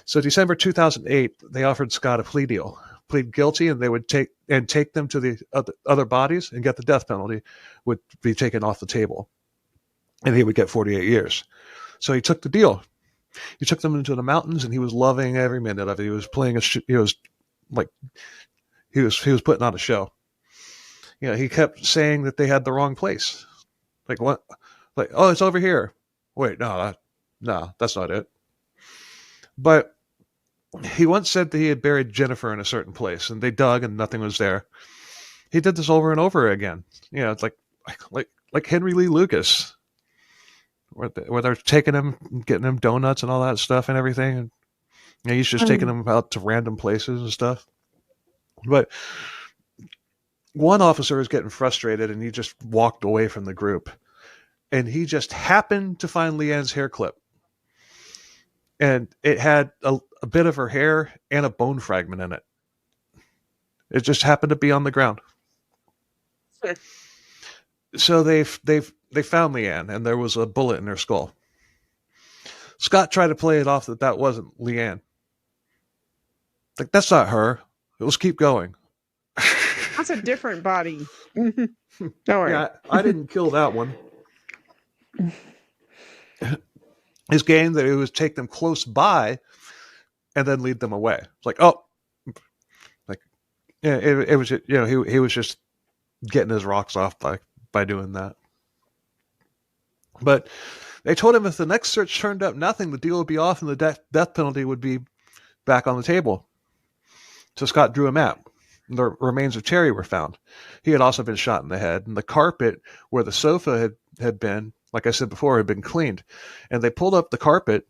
So December 2008, they offered Scott a plea deal. Plead guilty, and they would take them to the other bodies and get the death penalty would be taken off the table, and he would get 48 years. So he took the deal. He took them into the mountains, and he was loving every minute of it. He was playing he was putting on a show. He kept saying that they had the wrong place. Like what? Like, oh, it's over here. Wait, no, that's not it. But He once said that he had buried Jennifer in a certain place, and they dug and nothing was there. He did this over and over again. It's like Henry Lee Lucas, where they're taking him, getting him donuts and all that stuff and everything. And he's just taking them out to random places and stuff. But one officer was getting frustrated, and he just walked away from the group. And he just happened to find Leanne's hair clip. And it had a bit of her hair and a bone fragment in it. It just happened to be on the ground. Sure. So they found Leanne, and there was a bullet in her skull. Scott tried to play it off that wasn't Leanne. Like, that's not her. Let's keep going. That's a different body. Don't worry. Yeah, I didn't kill that one. His game that it was take them close by and then lead them away. It's like, oh, like, yeah, it was, he was just getting his rocks off by doing that. But they told him if the next search turned up nothing, the deal would be off and the death penalty would be back on the table. So Scott drew a map. The remains of Terry were found. He had also been shot in the head, and the carpet where the sofa had been, like I said before, had been cleaned. And they pulled up the carpet,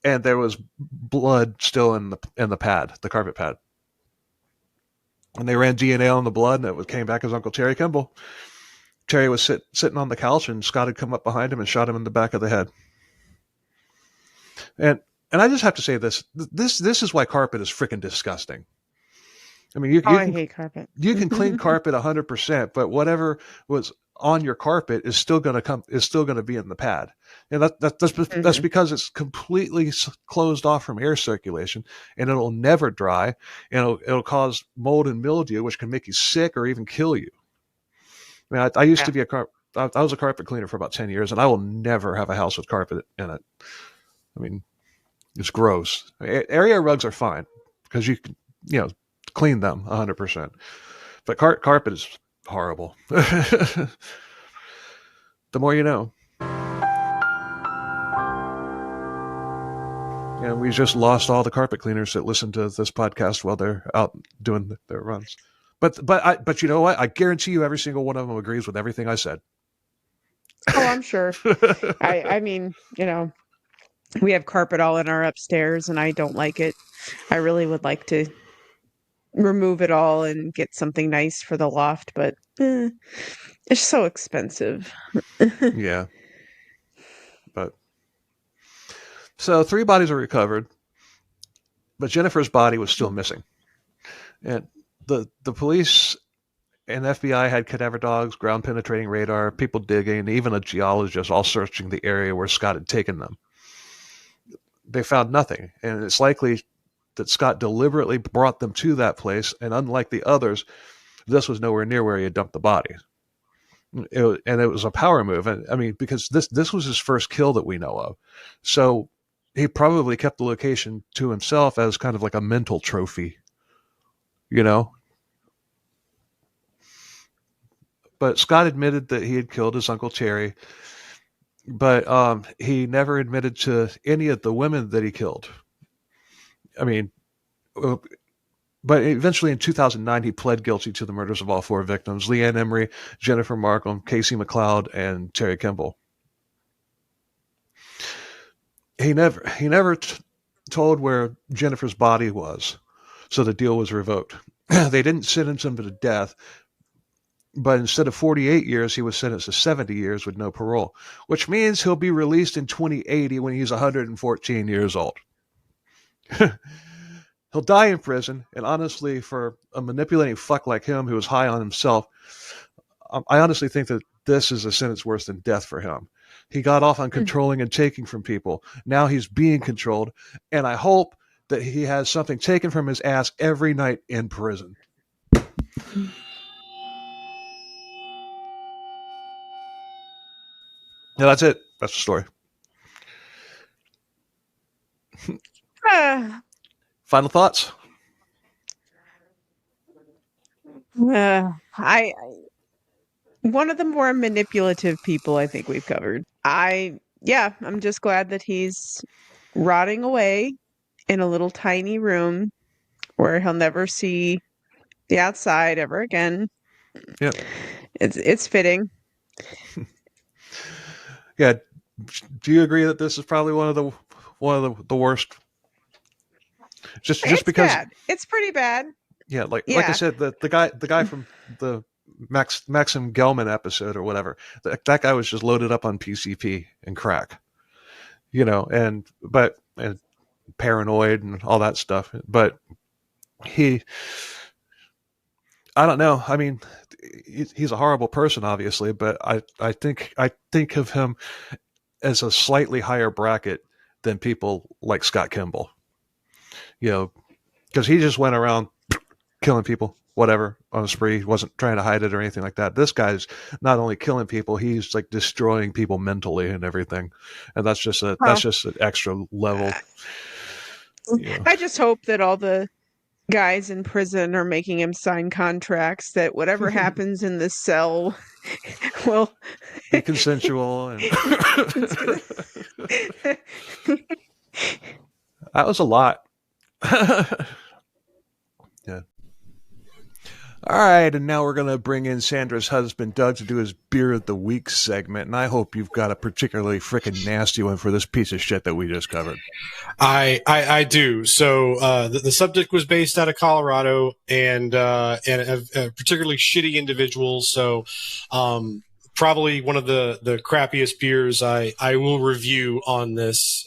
and there was blood still in the pad, the carpet pad. And they ran DNA on the blood, and it came back as Uncle Terry Kimball. Terry was sitting on the couch, and Scott had come up behind him and shot him in the back of the head. And I just have to say this is why carpet is freaking disgusting. I mean, I hate carpet. You can clean carpet 100%, but whatever was on your carpet is still going to be in the pad, and that's because it's completely closed off from air circulation, and it'll never dry, and it'll cause mold and mildew, which can make you sick or even kill you. I mean, I used to be I was a carpet cleaner for about 10 years, and I will never have a house with carpet in it. I mean, it's gross. Area rugs are fine because you can, clean them 100%. But carpet is horrible. The more you know. And we just lost all the carpet cleaners that listen to this podcast while they're out doing their runs. But you know what? I guarantee you every single one of them agrees with everything I said. Oh, I'm sure. I mean, we have carpet all in our upstairs, and I don't like it. I really would like to remove it all and get something nice for the loft, but it's so expensive. Yeah. But so 3 bodies were recovered, but Jennifer's body was still missing. And the police and FBI had cadaver dogs, ground penetrating radar, people digging, even a geologist all searching the area where Scott had taken them. They found nothing, and it's likely that Scott deliberately brought them to that place, and unlike the others, this was nowhere near where he had dumped the body. And it was a power move. And I mean, because this was his first kill that we know of. So he probably kept the location to himself as kind of like a mental trophy, But Scott admitted that he had killed his Uncle Terry, but he never admitted to any of the women that he killed. I mean, but eventually in 2009, he pled guilty to the murders of all 4 victims: Leanne Emery, Jennifer Markham, Casey McLeod, and Terry Kimball. He never told where Jennifer's body was, so the deal was revoked. They didn't sentence him to death, but instead of 48 years, he was sentenced to 70 years with no parole, which means he'll be released in 2080 when he's 114 years old. He'll die in prison, and honestly, for a manipulating fuck like him who was high on himself, I honestly think that this is a sentence worse than death for him. He got off on controlling and taking from people. Now he's being controlled, and I hope that he has something taken from his ass every night in prison. Yeah, that's it. That's the story. Final thoughts? I one of the more manipulative people I think we've covered. I'm just glad that he's rotting away in a little tiny room where he'll never see the outside ever again. Yep. It's fitting. Yeah. Do you agree that this is probably one of the worst? Just It's because, bad. It's pretty bad. yeah, like I Yeah. said, the guy from the Maxim Gelman episode or whatever, that guy was just loaded up on PCP and crack, and paranoid and all that stuff. But I don't know. I mean, he's a horrible person, obviously, but I think of him as a slightly higher bracket than people like Scott Kimball. Because he just went around killing people, whatever, on a spree. He wasn't trying to hide it or anything like that. This guy's not only killing people, he's like destroying people mentally and everything. And that's just an extra level. I just hope that all the guys in prison are making him sign contracts that whatever happens in this cell will be consensual. And that was a lot. Yeah. All right, and now we're going to bring in Sandra's husband, Doug, to do his Beer of the Week segment, and I hope you've got a particularly freaking nasty one for this piece of shit that we just covered. I do. So the subject was based out of Colorado and a particularly shitty individual. So probably one of the crappiest beers I will review on this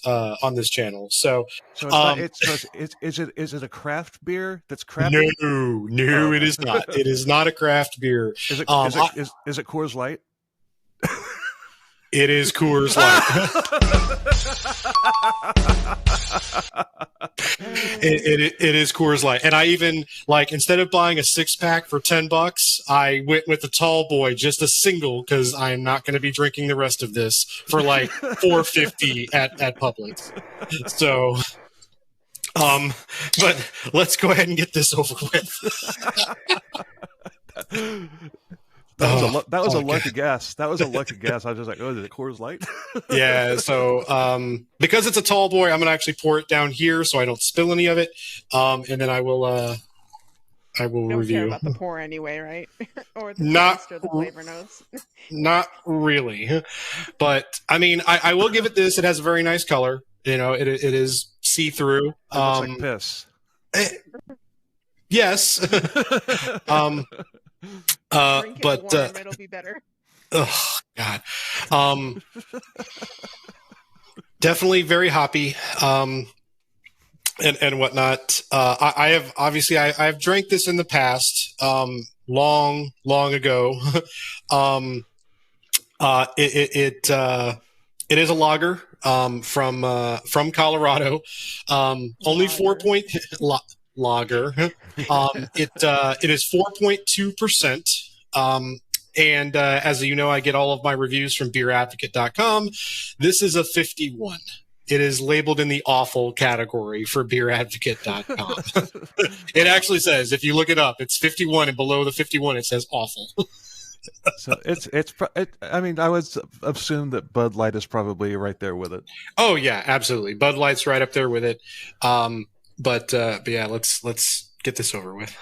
channel. So is it a craft beer that's crappy? No, it is not. It is not a craft beer. Is it Coors Light? It is Coors Light. It is Coors Light. And I even, instead of buying a 6-pack for $10, I went with the tall boy, just a single, because I'm not going to be drinking the rest of this for $4.50 at Publix. So, but let's go ahead and get this over with. That was a lucky guess. That was a lucky guess. I was just like, oh, is it Coors Light? Yeah. So, because it's a tall boy, I'm going to actually pour it down here so I don't spill any of it. And then I will don't review. Care about the pour anyway, right? Or the Not taste or the flavor notes. Not really. But I mean, I will give it this. It has a very nice color. It is see-through. It looks like piss. Yes. Drink it but warm, it'll be better. Oh God. Definitely very hoppy. And whatnot. I have drank this in the past, long ago. It is a lager, from Colorado. Only 4 lager. It is 4.2%. And as you know, I get all of my reviews from beeradvocate.com. This is a 51. It is labeled in the awful category for beeradvocate.com. It actually says, if you look it up, it's 51, and below the 51 it says awful. So I mean, I would assume that Bud Light is probably right there with it. Oh yeah, absolutely. Bud Light's right up there with it. But yeah, let's get this over with.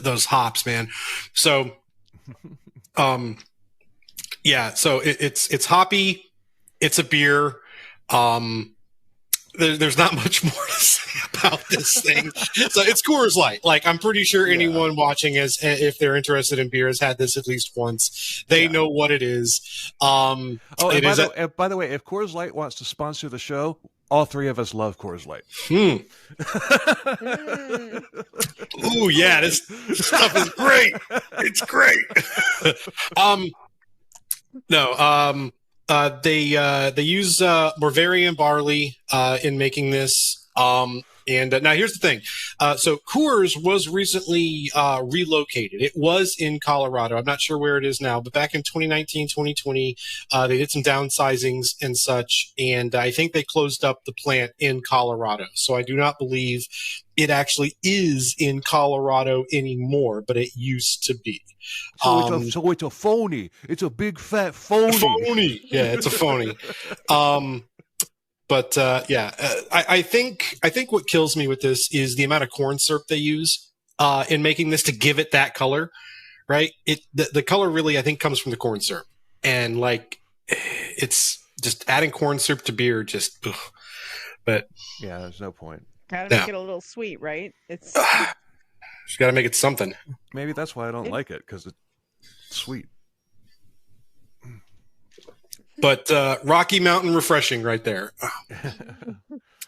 Those hops, man. So, yeah. So it's hoppy. It's a beer. There's not much more to say about this thing. So it's Coors Light. I'm pretty sure anyone watching if they're interested in beer, has had this at least once. They know what it is. By the way, if Coors Light wants to sponsor the show, all three of us love Coors Light. Ooh, yeah, this stuff is great. It's great. They use Bavarian barley in making this. And now here's the thing. So Coors was recently relocated. It was in Colorado. I'm not sure where it is now, but back in 2019, 2020, they did some downsizings and such. And I think they closed up the plant in Colorado. So I do not believe it actually is in Colorado anymore, but it used to be. So it's a phony. It's a big fat phony. Phony. Yeah, it's a phony. But I think what kills me with this is the amount of corn syrup they use in making this to give it that color, right? The color really, I think, comes from the corn syrup, and like it's just adding corn syrup to beer, just. Ugh. But yeah, there's no point. Gotta make it a little sweet, right? It's just gotta make it something. Maybe that's why I don't like it, because it's sweet. But Rocky Mountain refreshing right there.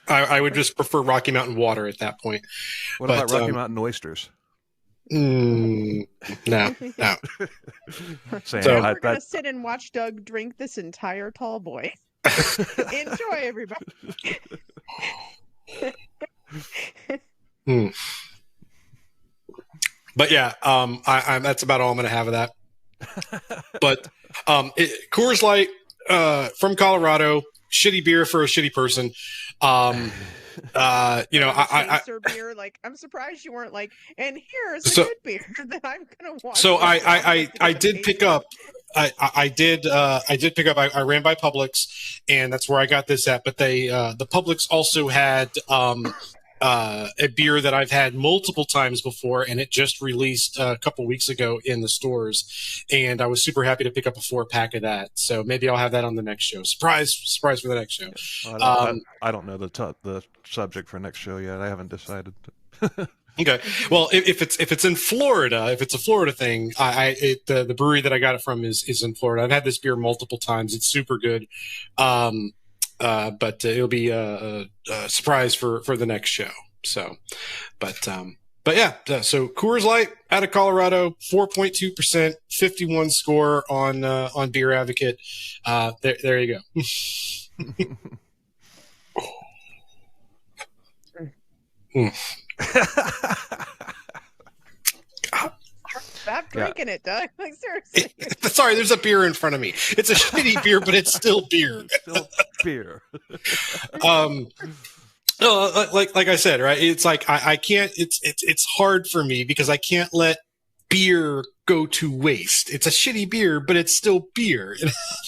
I would just prefer Rocky Mountain water at that point. What about Rocky Mountain oysters? No. So we're going to sit and watch Doug drink this entire tall boy. Enjoy, everybody. But yeah, that's about all I'm going to have of that. But Coors Light from Colorado, shitty beer for a shitty person. Beer, like, I'm surprised you weren't like, and here's a good beer that I'm going to watch. So I did pick up. I did pick up. I ran by Publix, and that's where I got this at. But the Publix also had a beer that I've had multiple times before, and it just released a couple weeks ago in the stores, and I was super happy to pick up a 4-pack of that. So maybe I'll have that on the next show. Surprise for the next show. I don't know the subject for next show yet. I haven't decided. Okay. Well, if it's in Florida, if it's a Florida thing, the brewery that I got it from is in Florida. I've had this beer multiple times. It's super good. But it'll be a surprise for the next show. So, but yeah. So Coors Light out of Colorado, 4.2%, 51 score on Beer Advocate. There you go. Stop drinking it, Doug. Like, seriously. Sorry, there's a beer in front of me. It's a shitty beer, but it's still beer. Still beer. No, like I said, right? It's like I can't. It's hard for me because I can't let beer go to waste. It's a shitty beer, but it's still beer.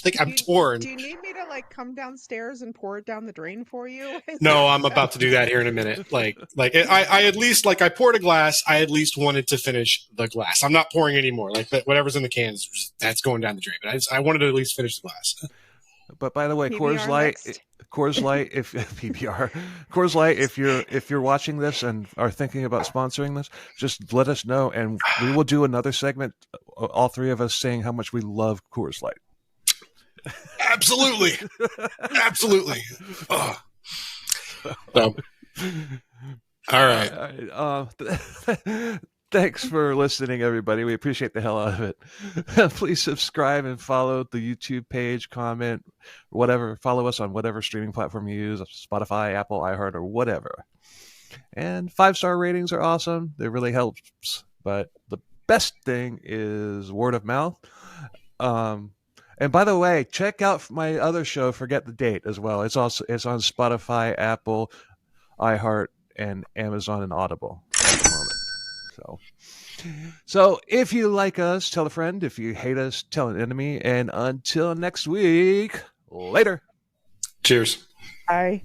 Like I'm torn. Do you need me to like come downstairs and pour it down the drain for you? No, I'm about to do that here in a minute. Like I at least I poured a glass. I at least wanted to finish the glass. I'm not pouring anymore. Like whatever's in the cans, that's going down the drain. But I wanted to at least finish the glass. But by the way, PBR Coors Light, next. Coors Light, if PBR, Coors Light, if you're watching this and are thinking about sponsoring this, just let us know, and we will do another segment, all three of us saying how much we love Coors Light. Absolutely, absolutely. So, all right. Thanks for listening, everybody. We appreciate the hell out of it. Please subscribe and follow the YouTube page, comment, whatever. Follow us on whatever streaming platform you use, Spotify, Apple, iHeart, or whatever. And 5-star ratings are awesome. They really helps. But the best thing is word of mouth. And by the way, check out my other show, Forget the Date, as well. It's on Spotify, Apple, iHeart, and Amazon and Audible at the moment. So if you like us, tell a friend. If you hate us, tell an enemy. And until next week, later. Cheers. Bye.